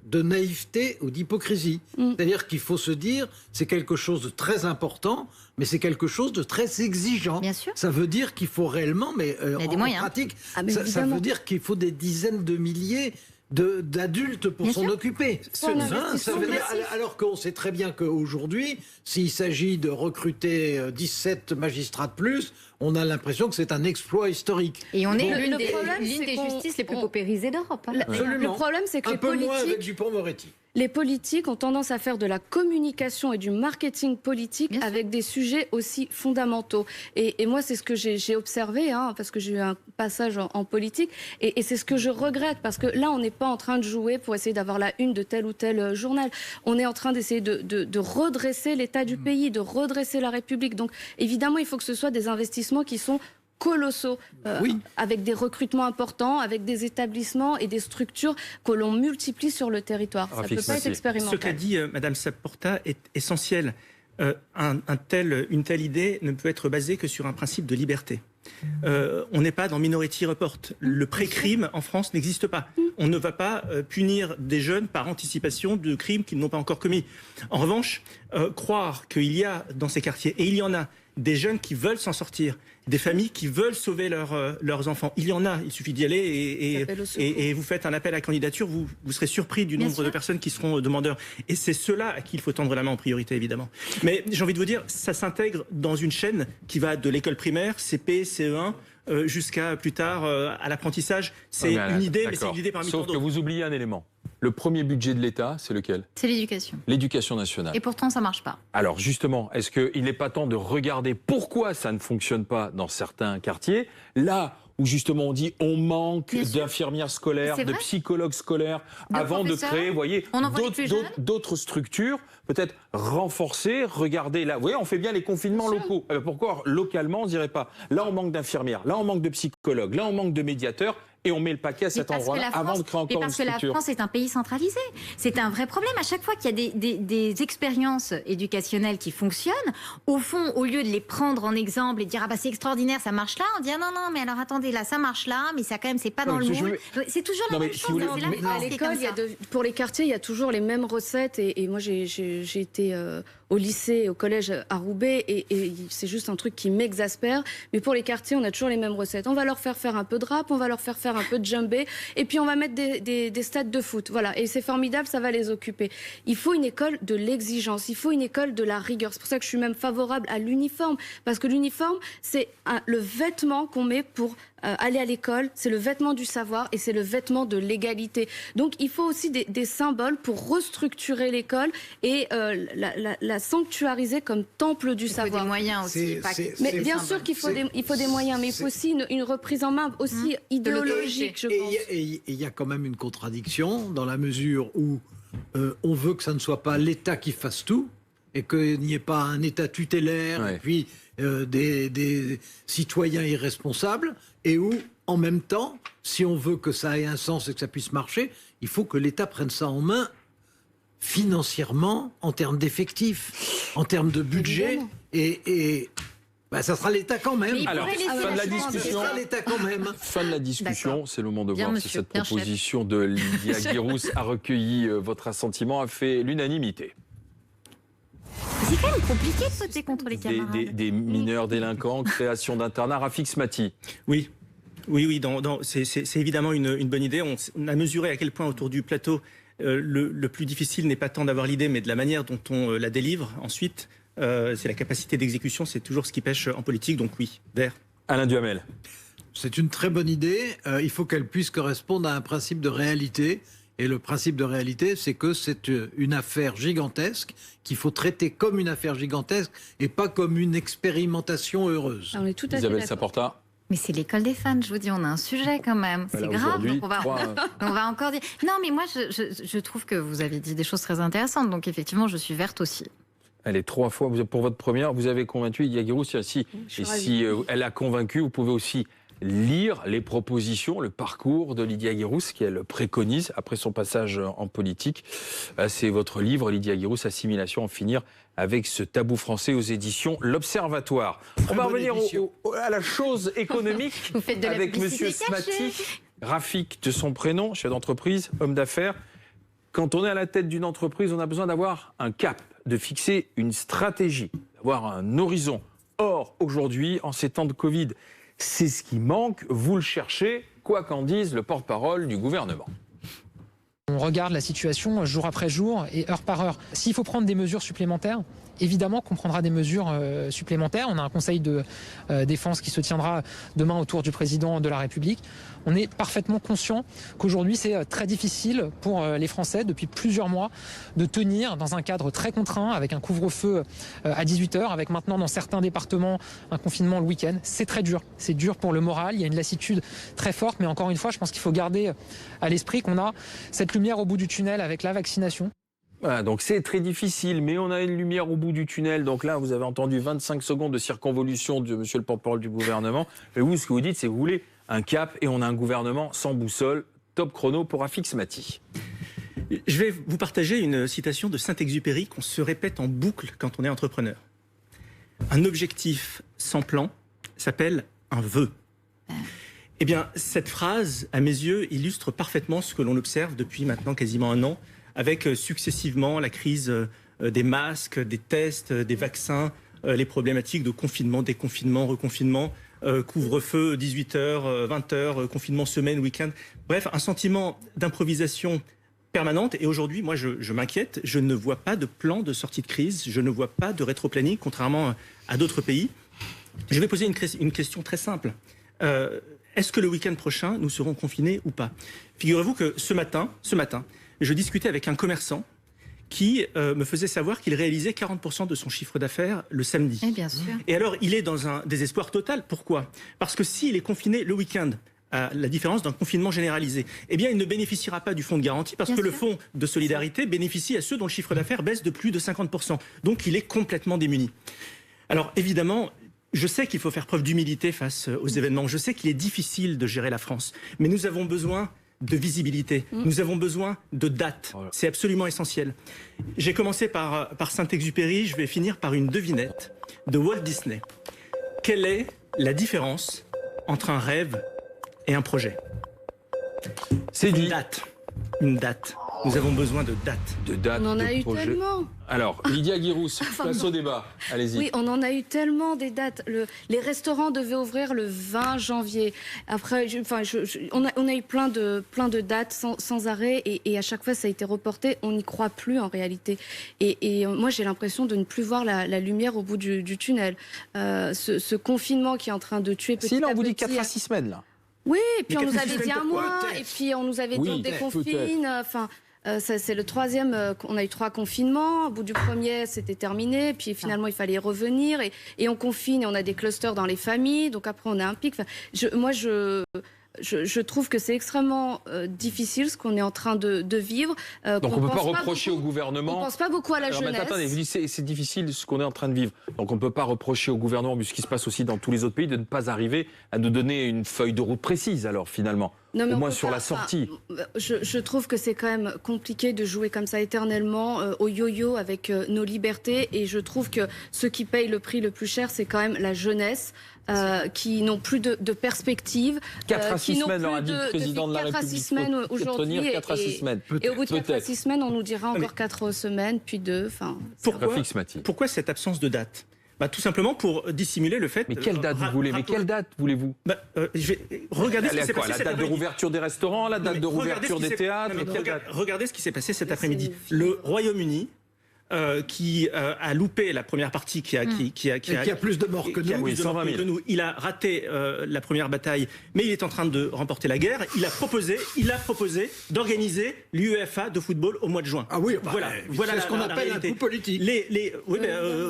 de naïveté ou d'hypocrisie. C'est-à-dire qu'il faut se dire, c'est quelque chose de très important, mais c'est quelque chose de très exigeant. Bien sûr. Ça veut dire qu'il faut réellement, mais en pratique, ça veut dire qu'il faut des dizaines de milliers d'adultes pour s'en occuper. Alors qu'on sait très bien qu'aujourd'hui, s'il s'agit de recruter 17 magistrats de plus, on a l'impression que c'est un exploit historique. Et on est l'une des justices les plus paupérisées d'Europe. Le problème, c'est que un peu moins avec Dupond-Moretti. Les politiques ont tendance à faire de la communication et du marketing politique avec des sujets aussi fondamentaux. Et moi, c'est ce que j'ai observé, parce que j'ai eu un passage en politique, et c'est ce que je regrette, parce que là, on n'est pas en train de jouer pour essayer d'avoir la une de tel ou tel journal. On est en train d'essayer de redresser l'état du pays, de redresser la République. Donc, évidemment, il faut que ce soit des investissements qui sont colossaux, avec des recrutements importants, avec des établissements et des structures que l'on multiplie sur le territoire. Ça ne peut pas être expérimental. Ce qu'a dit Mme Saporta est essentiel. Une telle idée ne peut être basée que sur un principe de liberté. On n'est pas dans Minority Report. Le pré-crime en France n'existe pas. On ne va pas punir des jeunes par anticipation de crimes qu'ils n'ont pas encore commis. En revanche, croire qu'il y a dans ces quartiers, et il y en a, des jeunes qui veulent s'en sortir, des familles qui veulent sauver leurs enfants. Il y en a, il suffit d'y aller et vous faites un appel à candidature, vous serez surpris du nombre de personnes qui seront demandeurs. Et c'est ceux-là à qui il faut tendre la main en priorité, évidemment. Mais j'ai envie de vous dire, ça s'intègre dans une chaîne qui va de l'école primaire, CP, CE1, jusqu'à plus tard à l'apprentissage. C'est une idée, mais c'est une idée parmi tant d'autres. Sauf que vous oubliez un élément. Le premier budget de l'État, c'est lequel? C'est l'éducation. L'éducation nationale. Et pourtant, ça ne marche pas. Alors justement, est-ce qu'il n'est pas temps de regarder pourquoi ça ne fonctionne pas dans certains quartiers? Là où justement on dit on manque d'infirmières scolaires, de psychologues scolaires, avant de créer, vous voyez, d'autres structures, peut-être renforcer, regardez là. Vous voyez, on fait bien les confinements locaux. Pourquoi localement, on ne dirait pas? Là, on manque d'infirmières, là, on manque de psychologues, là, on manque de médiateurs. Et on met le paquet à cet endroit-là avant de créer encore une structure. Parce que la France est un pays centralisé. C'est un vrai problème. À chaque fois qu'il y a des expériences éducationnelles qui fonctionnent, au fond, au lieu de les prendre en exemple et de dire ah bah c'est extraordinaire, ça marche là, on dit ah non mais alors attendez là ça marche là, mais ça quand même c'est pas dans le moule. C'est toujours la même chose. À l'école, pour les quartiers, il y a toujours les mêmes recettes. Et moi j'ai été au lycée, au collège à Roubaix, et c'est juste un truc qui m'exaspère. Mais pour les quartiers, on a toujours les mêmes recettes. On va leur faire un peu de rap, on va leur faire un peu de djembé, et puis on va mettre des stades de foot. Voilà, et c'est formidable, ça va les occuper. Il faut une école de l'exigence, il faut une école de la rigueur. C'est pour ça que je suis même favorable à l'uniforme, parce que l'uniforme, c'est le vêtement qu'on met pour aller à l'école, c'est le vêtement du savoir et c'est le vêtement de l'égalité. Donc il faut aussi des symboles pour restructurer l'école et la sanctuariser comme temple du savoir. Il faut des moyens aussi. Mais bien sûr qu'il faut des moyens, mais il faut aussi une reprise en main aussi idéologique, je pense. Et il y a quand même une contradiction dans la mesure où on veut que ça ne soit pas l'État qui fasse tout et qu'il n'y ait pas un État tutélaire et puis des citoyens irresponsables, et où, en même temps, si on veut que ça ait un sens et que ça puisse marcher, il faut que l'État prenne ça en main financièrement, en termes d'effectifs, en termes de budget, et ça sera l'État quand même. Alors, fin de la discussion. Ça sera l'État quand même. Fin de la discussion, c'est le moment de Bien, voir si monsieur, cette bien, proposition de Lydia Guirous a recueilli votre assentiment, a fait l'unanimité. C'est quand même compliqué de voter contre les camarades. Des mineurs délinquants, création d'internat, Rafik Smati. Oui, c'est évidemment une bonne idée. On a mesuré à quel point autour du plateau, le plus difficile n'est pas tant d'avoir l'idée, mais de la manière dont on la délivre ensuite. C'est la capacité d'exécution, c'est toujours ce qui pêche en politique, donc oui, vert. Alain Duhamel. C'est une très bonne idée. Il faut qu'elle puisse correspondre à un principe de réalité. Et le principe de réalité, c'est que c'est une affaire gigantesque qu'il faut traiter comme une affaire gigantesque et pas comme une expérimentation heureuse. On est tout à fait Isabelle d'accord. Saporta. Mais c'est l'école des fans, je vous dis, on a un sujet quand même. C'est grave, donc on va encore dire... Non, mais moi, je trouve que vous avez dit des choses très intéressantes, donc effectivement, je suis verte aussi. Elle est 3 fois, pour votre première, vous avez convaincu Lydia Guirous. Si elle a convaincu, vous pouvez aussi lire les propositions, le parcours de Lydia Guirous, qu'elle préconise après son passage en politique. C'est votre livre, Lydia Guirous, Assimilation, en finir avec ce tabou français, aux éditions L'Observatoire. On va revenir à la chose économique avec Monsieur Smati, Rafik de son prénom, chef d'entreprise, homme d'affaires. Quand on est à la tête d'une entreprise, on a besoin d'avoir un cap, de fixer une stratégie, d'avoir un horizon. Or, aujourd'hui, en ces temps de Covid, c'est ce qui manque, vous le cherchez, quoi qu'en dise le porte-parole du gouvernement. On regarde la situation jour après jour et heure par heure. S'il faut prendre des mesures supplémentaires, évidemment qu'on prendra des mesures supplémentaires. On a un conseil de défense qui se tiendra demain autour du président de la République. On est parfaitement conscient qu'aujourd'hui c'est très difficile pour les Français depuis plusieurs mois de tenir dans un cadre très contraint avec un couvre-feu à 18h, avec maintenant dans certains départements un confinement le week-end. C'est très dur. C'est dur pour le moral. Il y a une lassitude très forte. Mais encore une fois, je pense qu'il faut garder à l'esprit qu'on a cette lumière au bout du tunnel avec la vaccination. Voilà, donc c'est très difficile, mais on a une lumière au bout du tunnel. Donc là, vous avez entendu 25 secondes de circonvolution de monsieur le porte-parole du gouvernement. Et vous, ce que vous dites, c'est que vous voulez un cap et on a un gouvernement sans boussole. Top chrono pour Rafik Smati. Je vais vous partager une citation de Saint-Exupéry qu'on se répète en boucle quand on est entrepreneur. Un objectif sans plan s'appelle un vœu. Eh bien, cette phrase, à mes yeux, illustre parfaitement ce que l'on observe depuis maintenant quasiment un an, avec successivement la crise des masques, des tests, des vaccins, les problématiques de confinement, déconfinement, reconfinement, couvre-feu, 18h, 20h, confinement semaine, week-end. Bref, un sentiment d'improvisation permanente. Et aujourd'hui, moi, je m'inquiète. Je ne vois pas de plan de sortie de crise. Je ne vois pas de rétroplanning, contrairement à d'autres pays. Je vais poser une question très simple. Est-ce que le week-end prochain, nous serons confinés ou pas? Figurez-vous que ce matin, je discutais avec un commerçant qui me faisait savoir qu'il réalisait 40% de son chiffre d'affaires le samedi. Et bien sûr. Et alors, il est dans un désespoir total. Pourquoi? Parce que s'il est confiné le week-end, à la différence d'un confinement généralisé, eh bien, il ne bénéficiera pas du fonds de garantie parce que le fonds de solidarité bénéficie à ceux dont le chiffre d'affaires baisse de plus de 50%. Donc, il est complètement démuni. Alors, évidemment, je sais qu'il faut faire preuve d'humilité face aux événements. Je sais qu'il est difficile de gérer la France. Mais nous avons besoin de visibilité. Nous avons besoin de dates. C'est absolument essentiel. J'ai commencé par Saint-Exupéry. Je vais finir par une devinette de Walt Disney. Quelle est la différence entre un rêve et un projet? C'est dit. Une date. Nous avons besoin de dates. On en a eu tellement. Alors, Lydia Guirousse, place au débat. Allez-y. Oui, on en a eu tellement des dates. Les restaurants devaient ouvrir le 20 janvier. Après, on a eu plein de dates sans arrêt et à chaque fois ça a été reporté. On n'y croit plus en réalité. Et moi j'ai l'impression de ne plus voir la lumière au bout du tunnel. Ce confinement qui est en train de tuer petit à petit. Si là on vous dit 4 à 6 semaines là. Oui, et puis on nous avait dit un mois, et puis on nous avait dit on déconfine. Enfin, c'est le troisième. On a eu 3 confinements. Au bout du premier, c'était terminé. Puis finalement, il fallait y revenir. Et on confine et on a des clusters dans les familles. Donc après, on a un pic. Enfin, je trouve que c'est extrêmement difficile ce qu'on est en train de vivre. Donc on ne peut pas reprocher au gouvernement... On ne pense pas beaucoup à la jeunesse. Attendez, vous dites c'est difficile ce qu'on est en train de vivre. Donc on ne peut pas reprocher au gouvernement, vu ce qui se passe aussi dans tous les autres pays, de ne pas arriver à nous donner une feuille de route précise, alors finalement. Non, au moins sur la sortie. Je trouve que c'est quand même compliqué de jouer comme ça éternellement au yo-yo avec nos libertés. Et je trouve que ceux qui payent le prix le plus cher, c'est quand même la jeunesse. Qui n'ont plus de perspective. 4 à 6 semaines, leur a dit le président de la République. 4 à 6 semaines aujourd'hui. 4 à 6 semaines. Et au bout de 4 à 6 semaines, on nous dira encore 4 semaines, puis 2. Pourquoi cette absence de date? Tout simplement pour dissimuler le fait... Mais quelle date vous voulez? Mais quelle date voulez-vous? Regardez ce qui s'est passé la date de rouverture des restaurants, la date de rouverture des théâtres. Regardez ce qui s'est passé cet après-midi. Le Royaume-Uni qui a loupé la première partie, qui a plus de morts que nous. Oui, 120 000. Il a raté la première bataille, mais il est en train de remporter la guerre. Il a proposé d'organiser l'UEFA de football au mois de juin. Ah oui, voilà c'est ce qu'on appelle un coup politique.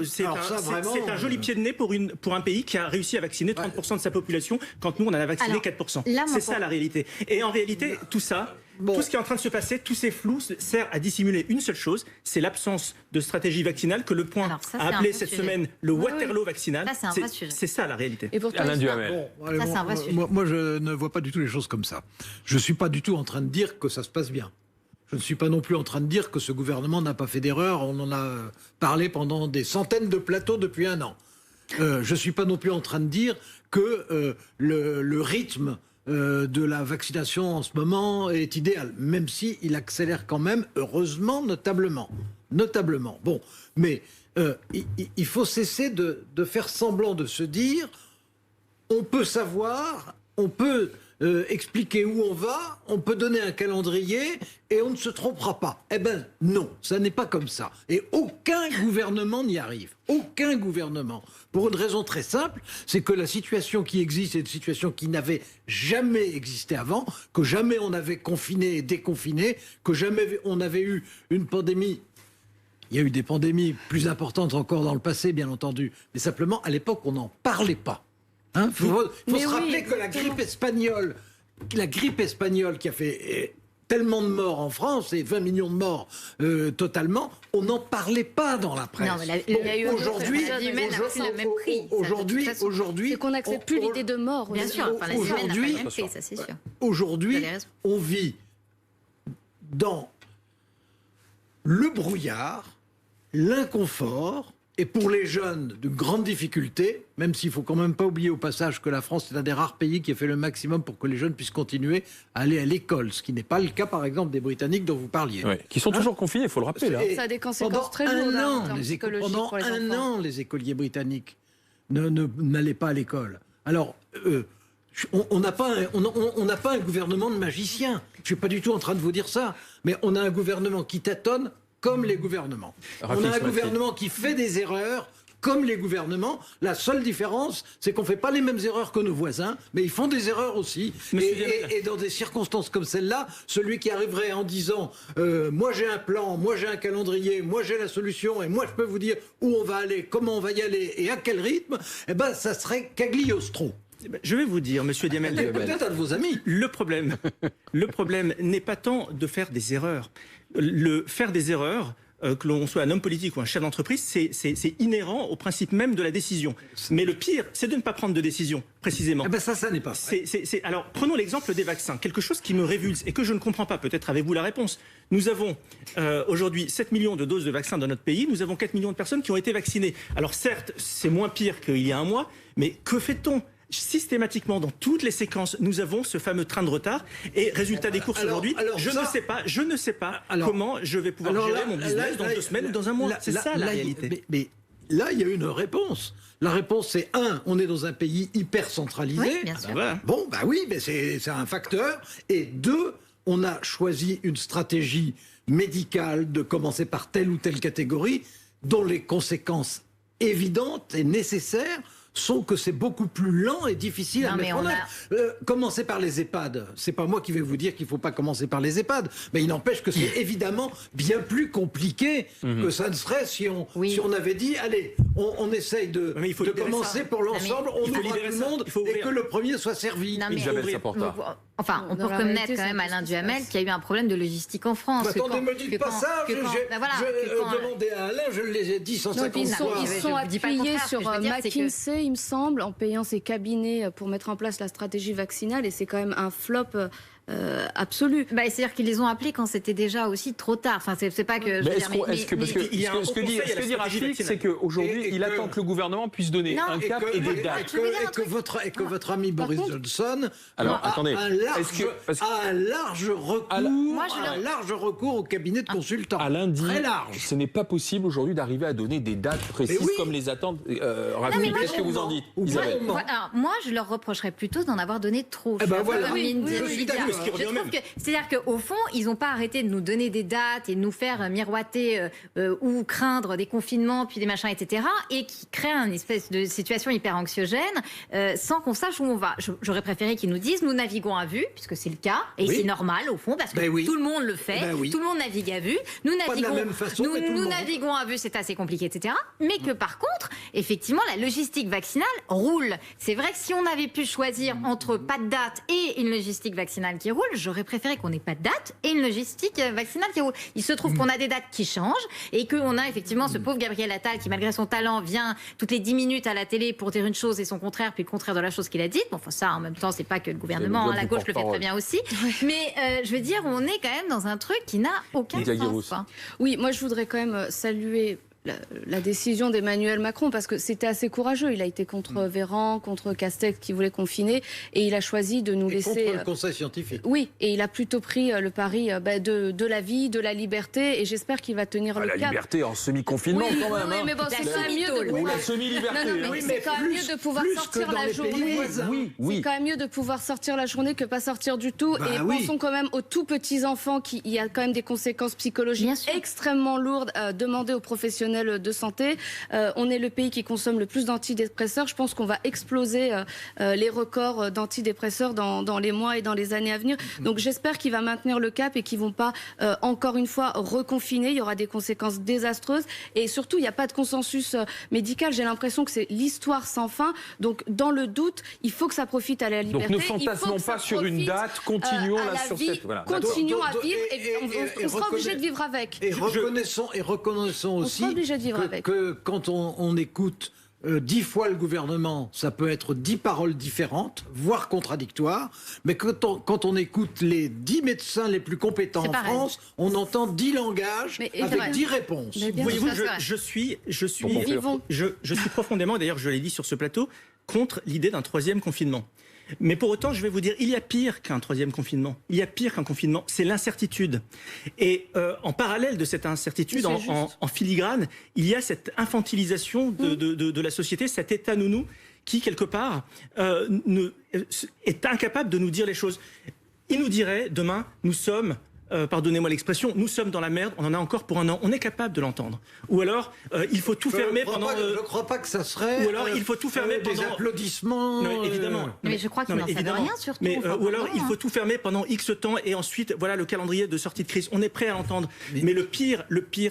C'est un joli pied de nez pour un pays qui a réussi à vacciner 30% de sa population, quand nous on en a vacciné 4%. C'est ça la réalité. Et en réalité, tout ça... Tout ce qui est en train de se passer, tous ces flous sert à dissimuler une seule chose, c'est l'absence de stratégie vaccinale que Le Point a appelé cette semaine le Waterloo vaccinal. C'est ça la réalité. Et pourtant, moi, je ne vois pas du tout les choses comme ça. Je ne suis pas du tout en train de dire que ça se passe bien. Je ne suis pas non plus en train de dire que ce gouvernement n'a pas fait d'erreur. On en a parlé pendant des centaines de plateaux depuis 1 an. Je ne suis pas non plus en train de dire que le rythme de la vaccination en ce moment est idéal, même si il accélère quand même, heureusement, notablement. Bon, mais il faut cesser de faire semblant de se dire on peut savoir, on peut expliquer où on va, on peut donner un calendrier et on ne se trompera pas. Eh ben non, ça n'est pas comme ça. Et aucun gouvernement n'y arrive. Aucun gouvernement. Pour une raison très simple, c'est que la situation qui existe est une situation qui n'avait jamais existé avant, que jamais on avait confiné et déconfiné, que jamais on avait eu une pandémie. Il y a eu des pandémies plus importantes encore dans le passé, bien entendu. Mais simplement, à l'époque, on n'en parlait pas. Il faut se rappeler que la grippe espagnole qui a fait tellement de morts en France, et 20 millions de morts totalement, on n'en parlait pas dans la presse. Non, mais il y a eu aujourd'hui, le même prix. Aujourd'hui, c'est qu'on n'accepte plus l'idée de mort. Bien sûr, la semaine n'a pas le même prix, ça c'est sûr. Aujourd'hui, on vit dans le brouillard, l'inconfort. Et pour les jeunes, de grandes difficultés, même s'il ne faut quand même pas oublier au passage que la France est un des rares pays qui a fait le maximum pour que les jeunes puissent continuer à aller à l'école, ce qui n'est pas le cas, par exemple, des Britanniques dont vous parliez. Oui, qui sont toujours confinés, il faut le rappeler. Là. Ça a des conséquences très lourdes. Pendant un an, les écoliers britanniques n'allaient pas à l'école. Alors, on n'a pas un gouvernement de magiciens. Je ne suis pas du tout en train de vous dire ça. Mais on a un gouvernement qui tâtonne comme les gouvernements. On a un gouvernement qui fait des erreurs comme les gouvernements. La seule différence, c'est qu'on ne fait pas les mêmes erreurs que nos voisins, mais ils font des erreurs aussi. Et dans des circonstances comme celle-là, celui qui arriverait en disant moi j'ai un plan, moi j'ai un calendrier, moi j'ai la solution, et moi je peux vous dire où on va aller, comment on va y aller et à quel rythme, eh ben ça serait Cagliostro. Je vais vous dire, monsieur Diamel. Peut-être un de vos amis. Le problème n'est pas tant de faire des erreurs. Faire des erreurs, que l'on soit un homme politique ou un chef d'entreprise, c'est inhérent au principe même de la décision. Mais le pire, c'est de ne pas prendre de décision, précisément. Eh ben ça n'est pas. Alors, prenons l'exemple des vaccins. Quelque chose qui me révulse et que je ne comprends pas. Peut-être avez-vous la réponse. Nous avons aujourd'hui 7 millions de doses de vaccins dans notre pays. Nous avons 4 millions de personnes qui ont été vaccinées. Alors certes, c'est moins pire qu'il y a un mois, mais que fait-on ? Systématiquement, dans toutes les séquences, nous avons ce fameux train de retard. Et résultat des courses aujourd'hui, je ne sais pas comment je vais pouvoir gérer mon business dans 2 semaines ou dans un mois. C'est ça la réalité. Mais là, il y a une réponse. La réponse, c'est on est dans un pays hyper centralisé. Oui, bien sûr. Voilà. Bon, oui, mais c'est un facteur. Et 2, on a choisi une stratégie médicale de commencer par telle ou telle catégorie, dont les conséquences évidentes et nécessaires sont que c'est beaucoup plus lent et difficile à mettre en œuvre. Commencer par les EHPAD, c'est pas moi qui vais vous dire qu'il faut pas commencer par les EHPAD, mais il n'empêche que c'est évidemment bien plus compliqué que ça ne serait si on avait dit, allez, on essaye de commencer pour l'ensemble, on ouvre à tout le monde et que le premier soit servi. Enfin, on peut reconnaître quand même Alain Duhamel qu'il y a eu un problème de logistique en France. Attendez, ne me dites pas ça. Je demandais à Alain, je l'ai dit 150 fois. Ils sont appuyés sur McKinsey, il me semble, en payant ses cabinets pour mettre en place la stratégie vaccinale, et c'est quand même un flop absolu. C'est-à-dire qu'ils les ont appelés quand c'était déjà aussi trop tard. Enfin, c'est pas que. Ce que dit Rafik, c'est qu'aujourd'hui, il attend que le gouvernement puisse donner un cap et des dates. Et que votre ami Boris Johnson a un large recours au cabinet de consultants. Alain dit, très large. Ce n'est pas possible aujourd'hui d'arriver à donner des dates précises comme les attendent. Rafik, qu'est-ce que vous en dites, Isabelle? Moi, je leur reprocherais plutôt d'en avoir donné trop. C'est-à-dire qu'au fond, ils n'ont pas arrêté de nous donner des dates et de nous faire miroiter ou craindre des confinements, puis des machins, etc. et qui créent une espèce de situation hyper anxiogène sans qu'on sache où on va. J'aurais préféré qu'ils nous disent, nous naviguons à vue, puisque c'est le cas, et c'est normal au fond, parce que tout le monde le fait, tout le monde navigue à vue. Nous naviguons à vue, c'est assez compliqué, etc. Mais que par contre, effectivement, la logistique vaccinale roule. C'est vrai que si on avait pu choisir entre pas de date et une logistique vaccinale qui roule, j'aurais préféré qu'on n'ait pas de date et une logistique vaccinale qui roule. Il se trouve qu'on a des dates qui changent et qu'on a effectivement ce pauvre Gabriel Attal qui, malgré son talent, vient toutes les 10 minutes à la télé pour dire une chose et son contraire, puis le contraire de la chose qu'il a dite. Bon, enfin, ça, en même temps, c'est pas que le gouvernement, la gauche le fait très bien aussi. Mais je veux dire, on est quand même dans un truc qui n'a aucun sens. Oui, moi, je voudrais quand même saluer la décision d'Emmanuel Macron, parce que c'était assez courageux. Il a été contre Véran, contre Castex qui voulait confiner, et il a choisi de nous laisser... Contre le conseil scientifique. Oui, et il a plutôt pris le pari de la vie, de la liberté, et j'espère qu'il va tenir le cap. La liberté en semi-confinement quand même. Oui, mais bon, c'est quand même mieux de pouvoir... la semi-liberté. C'est quand même mieux de pouvoir sortir la journée. C'est quand même mieux de pouvoir sortir la journée que pas sortir du tout. Et pensons quand même aux tout petits enfants, il y a quand même des conséquences psychologiques extrêmement lourdes demandées aux professionnels de santé. On est le pays qui consomme le plus d'antidépresseurs. Je pense qu'on va exploser les records d'antidépresseurs dans les mois et dans les années à venir. Donc j'espère qu'il va maintenir le cap et qu'ils ne vont pas encore une fois reconfiner. Il y aura des conséquences désastreuses. Et surtout, il n'y a pas de consensus médical. J'ai l'impression que c'est l'histoire sans fin. Donc dans le doute, il faut que ça profite à la liberté. Donc ne fantasmons pas sur une date. Continuons là sur cette... Voilà. Continuons à vivre et on sera obligé de vivre avec. Et reconnaissons aussi que quand on écoute 10 fois le gouvernement, ça peut être 10 paroles différentes, voire contradictoires, mais quand on écoute les 10 médecins les plus compétents en France, on entend 10 langages avec 10 réponses. Voyez-vous, je suis profondément, d'ailleurs je l'ai dit sur ce plateau, contre l'idée d'un 3e confinement. Mais pour autant, je vais vous dire, il y a pire qu'un 3e confinement. Il y a pire qu'un confinement, c'est l'incertitude. Et en parallèle de cette incertitude, en filigrane, il y a cette infantilisation de la société, cet état nounou qui, quelque part, est incapable de nous dire les choses. Il nous dirait, demain, nous sommes... pardonnez-moi l'expression, nous sommes dans la merde, on en a encore pour un an, on est capable de l'entendre. Ou alors, il faut tout fermer pendant... Je ne crois pas que ça serait... Ou alors, il faut tout fermer pendant... Des applaudissements... Non, évidemment. Mais je crois qu'il n'en savent rien, surtout. Mais, ou alors, il faut tout fermer pendant X temps, et ensuite, voilà le calendrier de sortie de crise. On est prêt à l'entendre. Mais le pire,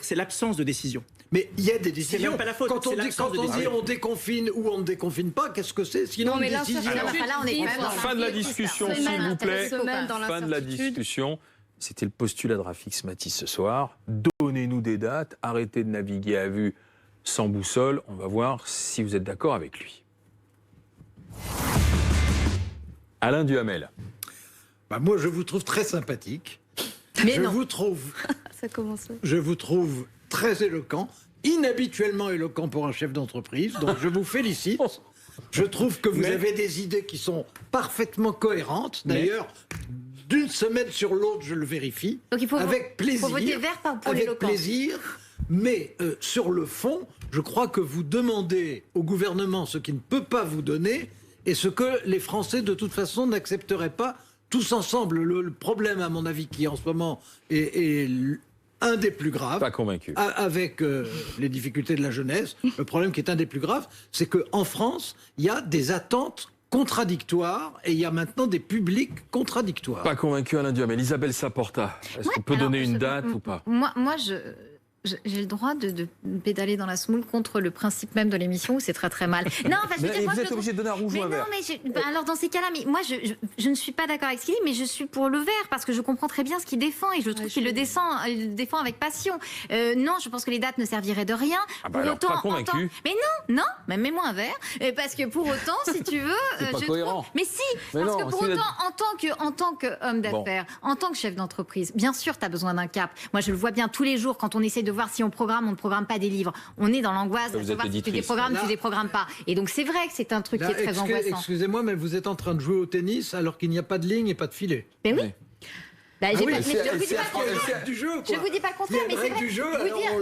c'est l'absence de décision. Mais il y a des décisions. même pas la faute, Quand on c'est dit, l'absence de décision. on déconfine ou on ne déconfine pas, qu'est-ce que c'est? Sinon, Non, mais une là, ça décision. fait Alors, là, on est quand même dans Fin de la discussion, Semaine s'il vous après plaît. semaine dans Fin de la l'incertitude. discussion. C'était le postulat de Rafik Smati ce soir. Donnez-nous des dates, arrêtez de naviguer à vue sans boussole. On va voir si vous êtes d'accord avec lui. Alain Duhamel. Bah, moi, je vous trouve très sympathique. Mais je non. vous trouve Ça commence. Je vous trouve très éloquent, inhabituellement éloquent pour un chef d'entreprise, donc je vous félicite. Je trouve que vous avez des idées qui sont parfaitement cohérentes. D'ailleurs, d'une semaine sur l'autre, je le vérifie. Donc il faut avec plaisir. faut voter vert pour avec l'éloquence. plaisir. Mais sur le fond, je crois que vous demandez au gouvernement ce qu'il ne peut pas vous donner et ce que les Français, de toute façon, n'accepteraient pas tous ensemble. Le problème, à mon avis, qui en ce moment est un des plus graves, Pas convaincu. avec les difficultés de la jeunesse, le problème qui est un des plus graves, c'est qu'en France, il y a des attentes contradictoires et il y a maintenant des publics contradictoires. Pas convaincu, Alain Duhamel. Isabelle Saporta, est-ce qu'on peut donner une date ou pas? Moi, j'ai le droit de pédaler dans la semoule contre le principe même de l'émission où c'est très très mal. Non, parce que Vous êtes obligé de donner un rouge ou un vert. alors dans ces cas-là, moi je ne suis pas d'accord avec ce qu'il dit, mais je suis pour le vert parce que je comprends très bien ce qu'il défend et je trouve qu'il le défend avec passion. Non, je pense que les dates ne serviraient de rien. Ah bah alors, pas convaincu. Mais non, mais mets-moi un vert, parce que pour autant, si tu veux, C'est pas je cohérent. trouve. Mais si, Mais parce non, que pour si vous autant, en tant qu'homme d'affaires, en tant que chef d'entreprise, bien sûr, tu as besoin d'un cap. Moi, je le vois bien tous les jours quand on essaie de voir si on ne programme pas des livres. On est dans l'angoisse de Vous êtes savoir si tu éditrice. déprogrammes, tu déprogrammes pas. Et donc c'est vrai que c'est un truc qui est très angoissant. Excusez-moi, mais vous êtes en train de jouer au tennis alors qu'il n'y a pas de ligne et pas de filet. Mais oui. Oui. Bah, Ah j'ai oui, pas- mais c'est- je vous dis c'est pas la le contraire. règle du jeu, quoi. Je vous dis pas le contraire, Il y a mais une c'est règle vrai. du jeu, Vous alors dire on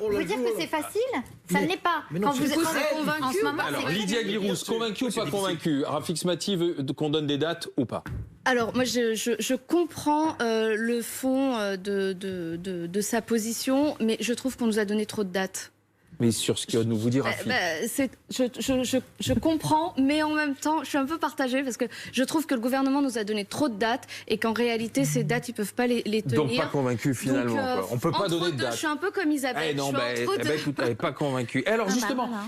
la- vous dire que c'est facile, ça Mais- ne l'est pas. mais non, Quand c'est vous êtes possible. convaincu, en ce moment, Alors, c'est Lydia facile. Guirousse, convaincu ou pas convaincu? Rafik Smati veut qu'on donne des dates ou pas? Alors, moi, je comprends le fond de sa position, mais je trouve qu'on nous a donné trop de dates. Mais sur ce que nous vous dit Rafik. Je comprends, mais en même temps, je suis un peu partagée parce que je trouve que le gouvernement nous a donné trop de dates et qu'en réalité, ces dates, ils ne peuvent pas les tenir. Donc pas convaincu finalement. Donc, quoi. On peut pas entre donner de deux, date. Je suis un peu comme Isabelle. Eh non, je suis entre deux. écoute, elle n'est pas convaincue. Alors justement, voilà.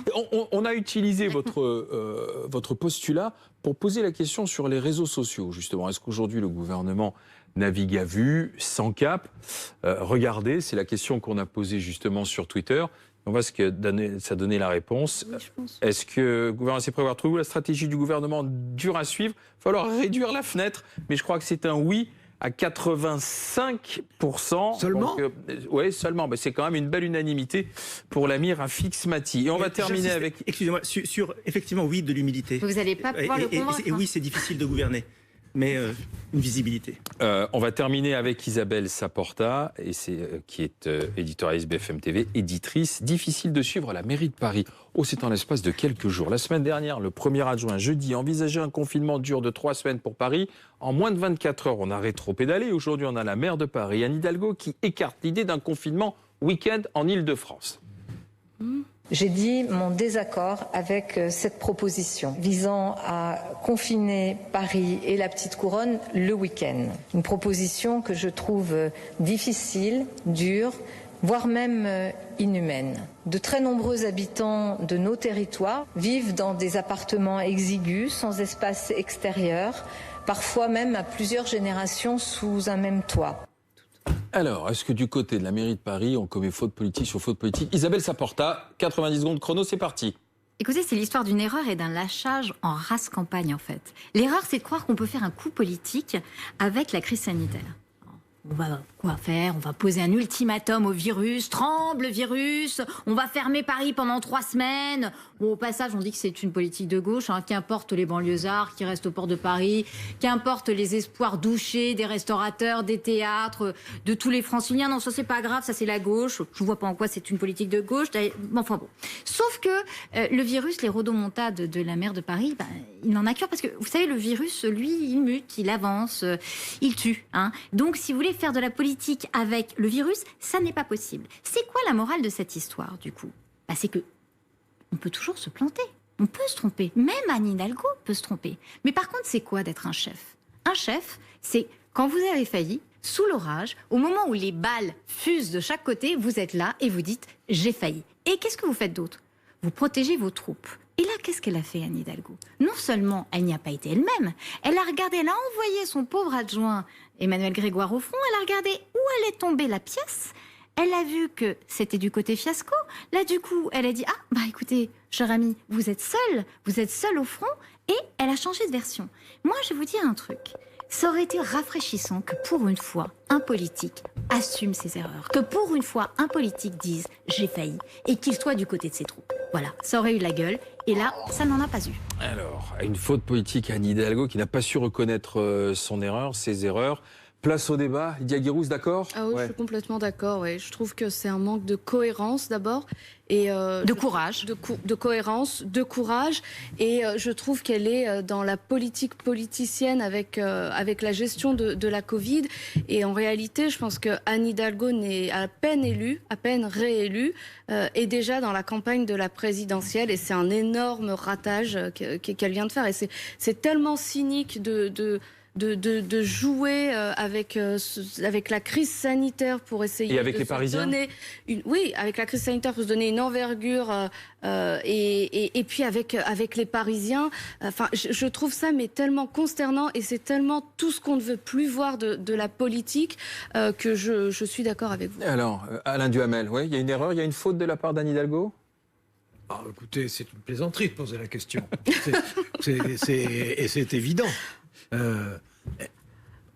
on a utilisé votre postulat pour poser la question sur les réseaux sociaux. Justement, est-ce qu'aujourd'hui le gouvernement navigue à vue, sans cap? Regardez, c'est la question qu'on a posée justement sur Twitter. On voit ce que ça donnait la réponse. Oui, je pense. Est-ce que le gouvernement sait prévoir? Trouvez-vous la stratégie du gouvernement dure à suivre? Il va falloir réduire la fenêtre, mais je crois que c'est un oui à 85%. Seulement? Oui, seulement. C'est quand même une belle unanimité pour l'ami Rafik Smati. Et on va terminer avec... Excusez-moi, sur effectivement, oui, de l'humilité. Vous n'allez pas pouvoir le convaincre. Et oui, c'est difficile de gouverner, mais une visibilité. on va terminer avec Isabelle Saporta, qui est éditorialiste BFM TV, éditrice. Difficile de suivre la mairie de Paris. C'est en l'espace de quelques jours. La semaine dernière, le 1er adjoint, jeudi, envisageait un confinement dur de 3 semaines pour Paris. En moins de 24 heures, on a rétro-pédalé. Aujourd'hui, on a la maire de Paris, Anne Hidalgo, qui écarte l'idée d'un confinement week-end en Île-de-France. J'ai dit mon désaccord avec cette proposition visant à confiner Paris et la petite couronne le week-end. Une proposition que je trouve difficile, dure, voire même inhumaine. De très nombreux habitants de nos territoires vivent dans des appartements exigus, sans espace extérieur, parfois même à plusieurs générations sous un même toit. Alors, est-ce que du côté de la mairie de Paris, on commet faute politique sur faute politique? Isabelle Saporta, 90 secondes chrono, c'est parti. Écoutez, c'est l'histoire d'une erreur et d'un lâchage en race campagne, en fait. L'erreur, c'est de croire qu'on peut faire un coup politique avec la crise sanitaire. On va quoi faire? On va poser un ultimatum au virus. Tremble, virus. On va fermer Paris pendant 3 semaines. Bon, au passage, on dit que c'est une politique de gauche. Qu'importe les banlieusards qui restent au port de Paris. Qu'importe les espoirs douchés des restaurateurs, des théâtres, de tous les franciliens. Non, ça, c'est pas grave. Ça, c'est la gauche. Je vois pas en quoi c'est une politique de gauche. Enfin bon. Sauf que le virus, les rodomontades de la maire de Paris, il en a cure parce que, vous savez, le virus, lui, il mute, il avance, il tue. Donc, si vous voulez faire de la politique avec le virus, ça n'est pas possible. C'est quoi la morale de cette histoire, du coup? C'est que on peut toujours se planter. On peut se tromper. Même Anne Hidalgo peut se tromper. Mais par contre, c'est quoi d'être un chef? Un chef, c'est quand vous avez failli, sous l'orage, au moment où les balles fusent de chaque côté, vous êtes là et vous dites « j'ai failli ». Et qu'est-ce que vous faites d'autre? Vous protégez vos troupes. Et là, qu'est-ce qu'elle a fait, Anne Hidalgo? Non seulement elle n'y a pas été elle-même, elle a regardé, elle a envoyé son pauvre adjoint Emmanuel Grégoire au front, elle a regardé où allait tomber la pièce, elle a vu que c'était du côté fiasco. Là, du coup, elle a dit « Ah, bah écoutez, cher ami, vous êtes seul au front » et elle a changé de version. Moi, je vais vous dire un truc. Ça aurait été rafraîchissant que pour une fois, un politique assume ses erreurs. Que pour une fois, un politique dise « j'ai failli » et qu'il soit du côté de ses troupes. Voilà, ça aurait eu la gueule. Et là, ça n'en a pas eu. Alors, une faute politique, Anne Hidalgo, qui n'a pas su reconnaître son erreur, ses erreurs. Place au débat. Lydia Guérouz, d'accord? Ah oui, je suis complètement d'accord. Ouais. Je trouve que c'est un manque de cohérence d'abord. Et de courage. De cohérence, de courage. Et je trouve qu'elle est dans la politique politicienne avec la gestion de la Covid. Et en réalité, je pense que Anne Hidalgo n'est à peine élue, à peine réélue, est déjà dans la campagne de la présidentielle. Et c'est un énorme ratage qu'elle vient de faire. Et c'est tellement cynique de jouer avec la crise sanitaire pour essayer et avec les Parisiens donner avec la crise sanitaire pour se donner une envergure et puis avec les Parisiens. Enfin, je trouve ça mais tellement consternant et c'est tellement tout ce qu'on ne veut plus voir de la politique que je suis d'accord avec vous. Alors, Alain Duhamel, il y a une erreur, il y a une faute de la part d'Anne Hidalgo? Ah, écoutez, c'est une plaisanterie de poser la question. Et c'est évident.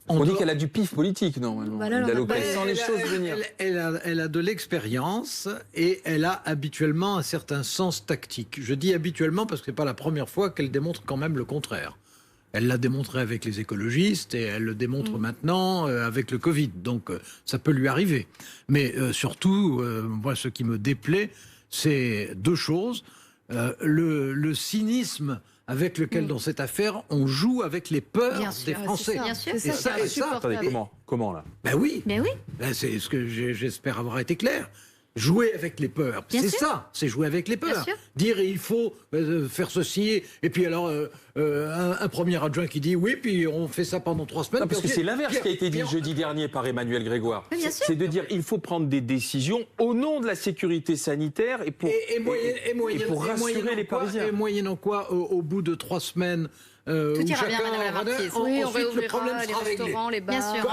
On dit qu'elle a du pif politique, normalement. Elle sent les choses venir. Elle a de l'expérience et elle a habituellement un certain sens tactique. Je dis habituellement parce que ce n'est pas la première fois qu'elle démontre quand même le contraire. Elle l'a démontré avec les écologistes et elle le démontre maintenant avec le Covid. Donc ça peut lui arriver. Mais surtout, moi, ce qui me déplaît, c'est deux choses. Le cynisme avec lequel, dans cette affaire, on joue avec les peurs des Français. Bien sûr, et ça. Attendez, comment là? Ben oui. Ben oui. Ben c'est ce que j'espère avoir été clair. Jouer avec les peurs, c'est ça, c'est jouer avec les peurs. Dire il faut faire ceci, et puis alors un premier adjoint qui dit oui, puis on fait ça pendant 3 semaines. Non, parce que c'est l'inverse qui a été dit jeudi dernier par Emmanuel Grégoire. C'est de dire il faut prendre des décisions au nom de la sécurité sanitaire et pour rassurer les Parisiens. Et moyennant quoi, au bout de 3 semaines, tout ira bien, madame la marquise. Oui, on ensuite, le problème réouvrira les sera réglé. restaurants, les bars. Bien sûr,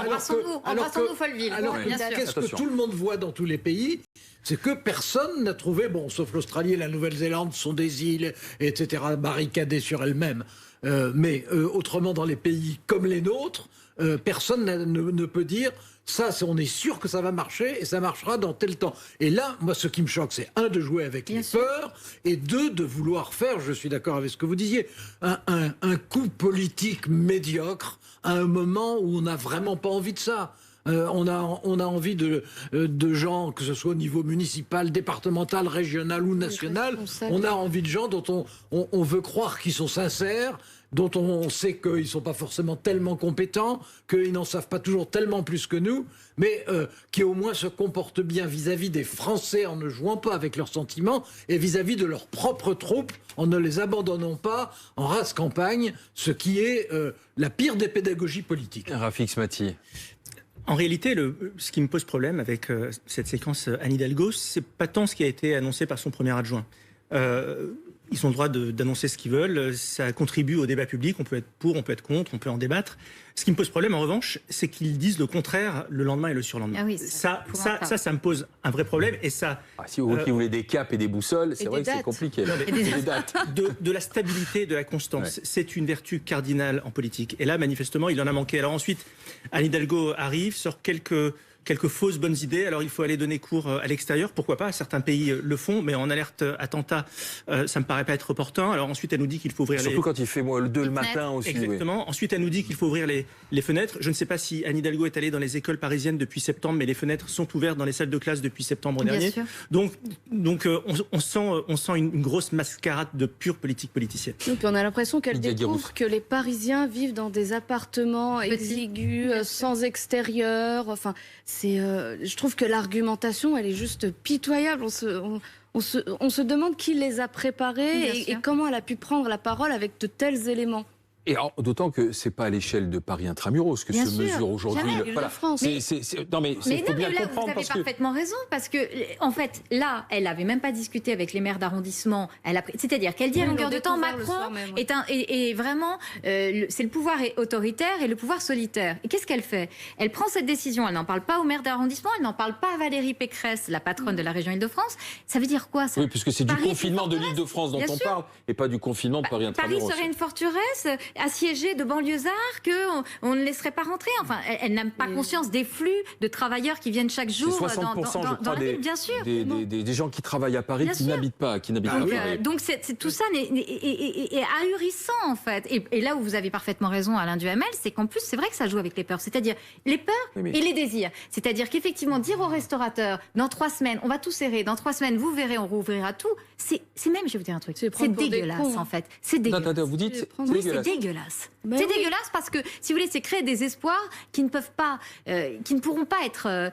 embrassons-nous Folleville. Alors qu'est-ce que tout le monde voit dans tous les pays? C'est que personne n'a trouvé, bon, sauf l'Australie et la Nouvelle-Zélande, sont des îles, etc., barricadées sur elles-mêmes. Mais autrement, dans les pays comme les nôtres, personne ne peut dire ça, on est sûr que ça va marcher et ça marchera dans tel temps. Et là, moi, ce qui me choque, c'est un, de jouer avec les peurs, et deux, de vouloir faire, je suis d'accord avec ce que vous disiez, un coup politique médiocre à un moment où on n'a vraiment pas envie de ça. On a envie de gens, que ce soit au niveau municipal, départemental, régional ou national, on a envie de gens dont on veut croire qu'ils sont sincères, dont on sait qu'ils ne sont pas forcément tellement compétents, qu'ils n'en savent pas toujours tellement plus que nous, mais qui au moins se comportent bien vis-à-vis des Français en ne jouant pas avec leurs sentiments et vis-à-vis de leurs propres troupes en ne les abandonnant pas en race campagne, ce qui est la pire des pédagogies politiques. Rafik Smati. En réalité, ce qui me pose problème avec cette séquence Anne Hidalgo, c'est pas tant ce qui a été annoncé par son premier adjoint. Ils ont le droit d'annoncer ce qu'ils veulent, ça contribue au débat public, on peut être pour, on peut être contre, on peut en débattre. Ce qui me pose problème, en revanche, c'est qu'ils disent le contraire le lendemain et le surlendemain. Ah oui, ça me pose un vrai problème. Et ça, si vous voulez des caps et des boussoles, c'est vrai que c'est compliqué. Des dates. De la stabilité, de la constance, c'est une vertu cardinale en politique. Et là, manifestement, il en a manqué. Alors ensuite, Anne Hidalgo arrive, sort quelques fausses bonnes idées. Alors il faut aller donner cours à l'extérieur, pourquoi pas, certains pays le font, mais en alerte attentat, ça me paraît pas être opportun. Alors ensuite elle nous dit qu'il faut ouvrir surtout quand il fait le 2 le matin aussi. Exactement. Oui. Ensuite elle nous dit qu'il faut ouvrir les fenêtres. Je ne sais pas si Anne Hidalgo est allée dans les écoles parisiennes depuis septembre, mais les fenêtres sont ouvertes dans les salles de classe depuis septembre dernier. Sûr. Donc on sent une grosse mascarade de pure politique politicienne. Et puis on a l'impression qu'elle découvre que les Parisiens vivent dans des appartements exigus, sans extérieur. Enfin, je trouve que l'argumentation, elle est juste pitoyable. On se demande qui les a préparés et comment elle a pu prendre la parole avec de tels éléments. Et d'autant que c'est pas à l'échelle de Paris intramuros que Bien se sûr, mesure aujourd'hui. jamais. Voilà. France. Non mais Mais faut bien là, comprendre vous avez parce que parfaitement raison, parce que, en fait, là, elle n'avait même pas discuté avec les maires d'arrondissement. C'est-à-dire qu'elle dit à Oui, longueur ils l'ont de temps, découvert le Macron soir même, oui. est vraiment, c'est le pouvoir autoritaire et le pouvoir solitaire. Et qu'est-ce qu'elle fait? Elle prend cette décision, elle n'en parle pas aux maires d'arrondissement, elle n'en parle pas à Valérie Pécresse, la patronne de la région Île-de-France. Ça veut dire quoi, ça? oui, puisque c'est du Paris, confinement c'est de une l'Île-de-France dont Bien on sûr. parle et pas du confinement de Paris intramuros. Paris serait une forteresse assiégée de banlieusards qu'on ne laisserait pas rentrer. Enfin, elle n'a pas conscience des flux de travailleurs qui viennent chaque C'est jour 60% je dans crois la ville, bien sûr. des gens qui travaillent à Paris Bien qui sûr. n'habitent pas à Paris. Donc tout ça est ahurissant en fait. Et là où vous avez parfaitement raison, Alain Duhamel, c'est qu'en plus c'est vrai que ça joue avec les peurs, c'est-à-dire les peurs Oui, et les désirs. C'est-à-dire qu'effectivement dire aux restaurateurs dans 3 semaines on va tout serrer, dans 3 semaines vous verrez on rouvrira tout. C'est même, je vais vous dire un truc, c'est prendre pour des dégueulasse cons, hein. en fait. C'est dégueulasse. Attends, vous dites C'est Oui, dégueulasse. c'est dégueulasse. Ben C'est oui. dégueulasse parce que, si vous voulez, c'est créer des espoirs qui ne peuvent pas, qui ne pourront pas être,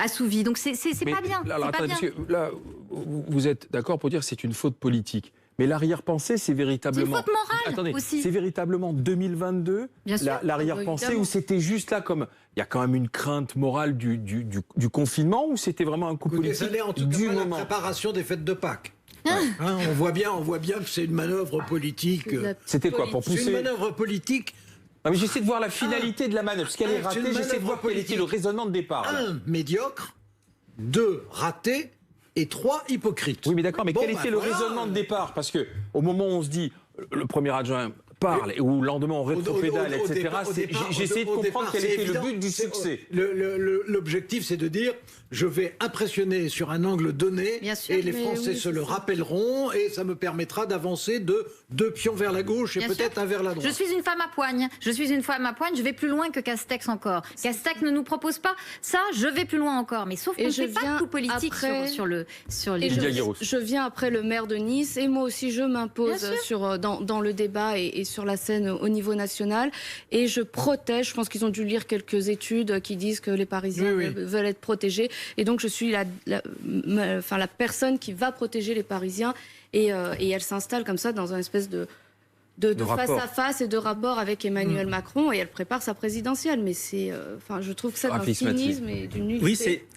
assouvis. Donc c'est Mais pas bien. alors, C'est pas attendez, bien. parce que là, vous êtes d'accord pour dire que c'est une faute politique. Mais l'arrière-pensée, c'est véritablement. C'est une faute morale Attendez, aussi. c'est véritablement 2022, Bien sûr. l'arrière-pensée, Évidemment. ou c'était juste là comme. Il y a quand même une crainte morale du confinement, ou c'était vraiment un coup Écoutez, politique ça l'est en tout du cas pas la moment. préparation des fêtes de Pâques. Hein, on voit bien que c'est une manœuvre politique. C'était quoi pour C'est une pousser. manœuvre politique. Non, mais j'essaie de voir la finalité de la manœuvre, parce qu'elle est c'est ratée, une j'essaie de manœuvre voir quel était politique. le raisonnement de départ. là. 1, médiocre. 2, raté. Et 3, hypocrite. Oui, mais d'accord, mais Bon, quel bah, était le voilà. raisonnement de départ? Parce que au moment où on se dit, le premier adjoint parle, ou le lendemain on rétropédale, Au etc., départ, j'ai essayé de au comprendre départ, quel c'est était évident. le but du C'est- succès. L'objectif, c'est de dire, je vais impressionner sur un angle donné, Bien sûr, et les mais Français oui, se c'est le ça. rappelleront, et ça me permettra d'avancer de 2 pions vers la gauche et Bien peut-être sûr. un vers la droite. Je suis une femme à poigne. Je vais plus loin que Castex encore. Castex ne nous propose pas ça. Je vais plus loin encore. Mais sauf qu'on Et ne je fait pas de viens coup politique après- sur les. Et Lydia Guérouz. je viens après le maire de Nice et moi aussi je Bien m'impose sûr. dans le débat et sur la scène au niveau national et je protège, je pense qu'ils ont dû lire quelques études qui disent que les Parisiens Oui, oui. veulent être protégés et donc je suis la personne qui va protéger les Parisiens et elle s'installe comme ça dans un espèce de face rapport. à face et de rapport avec Emmanuel Macron et elle prépare sa présidentielle mais c'est je trouve que ça d'un Rafik Smati. cynisme et d'une nullité. Oui,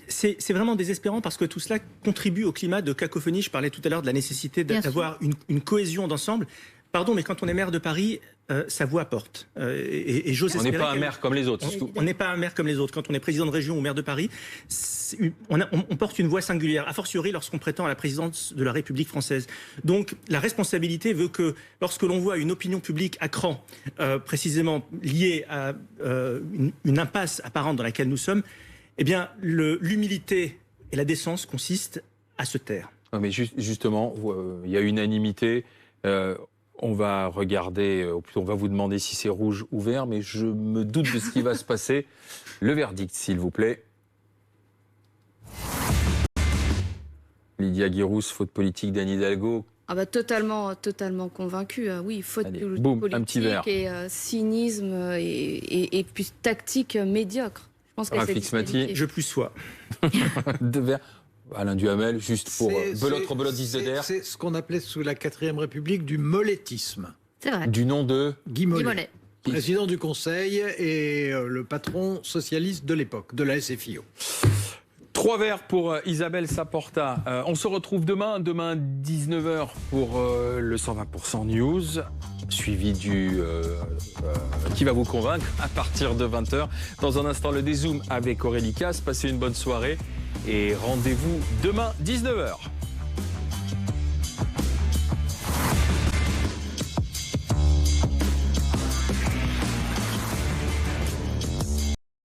c'est vraiment désespérant parce que tout cela contribue au climat de cacophonie. Je parlais tout à l'heure de la nécessité Bien d'avoir une cohésion d'ensemble. Pardon, mais quand on est maire de Paris, sa voix porte. Et j'ose On n'est espérer pas un qu'elle- maire comme les autres. surtout. On n'est pas un maire comme les autres. Quand on est président de région ou maire de Paris, on porte une voix singulière, a fortiori lorsqu'on prétend à la présidence de la République française. Donc la responsabilité veut que lorsque l'on voit une opinion publique à cran, précisément liée à une impasse apparente dans laquelle nous sommes, eh bien l'humilité et la décence consistent à se taire. Ouais, mais justement, il y a unanimité. On va regarder, ou plutôt on va vous demander si c'est rouge ou vert, mais je me doute de ce qui va se passer. Le verdict, s'il vous plaît. Lydia Guérouz, faute politique d'Anne Hidalgo. Ah bah totalement convaincu. Oui, faute Allez, politique boum, un petit verre. et cynisme et puis tactique médiocre. Je pense qu'elle s'est Rafik Smati. disqualifiée. Je plus sois. 2 verres. Alain Duhamel, juste pour belote 10 de d'air. C'est ce qu'on appelait sous la 4e République du mollettisme. C'est vrai. Du nom de. Guy Guy Mollet, Mollet. président du Conseil et le patron socialiste de l'époque, de la SFIO. 3 verres pour Isabelle Saporta. On se retrouve demain 19h pour le 120% News, suivi du Qui va vous convaincre à partir de 20h. Dans un instant, le dézoom avec Aurélie Casse. Passez une bonne soirée et rendez-vous demain 19h.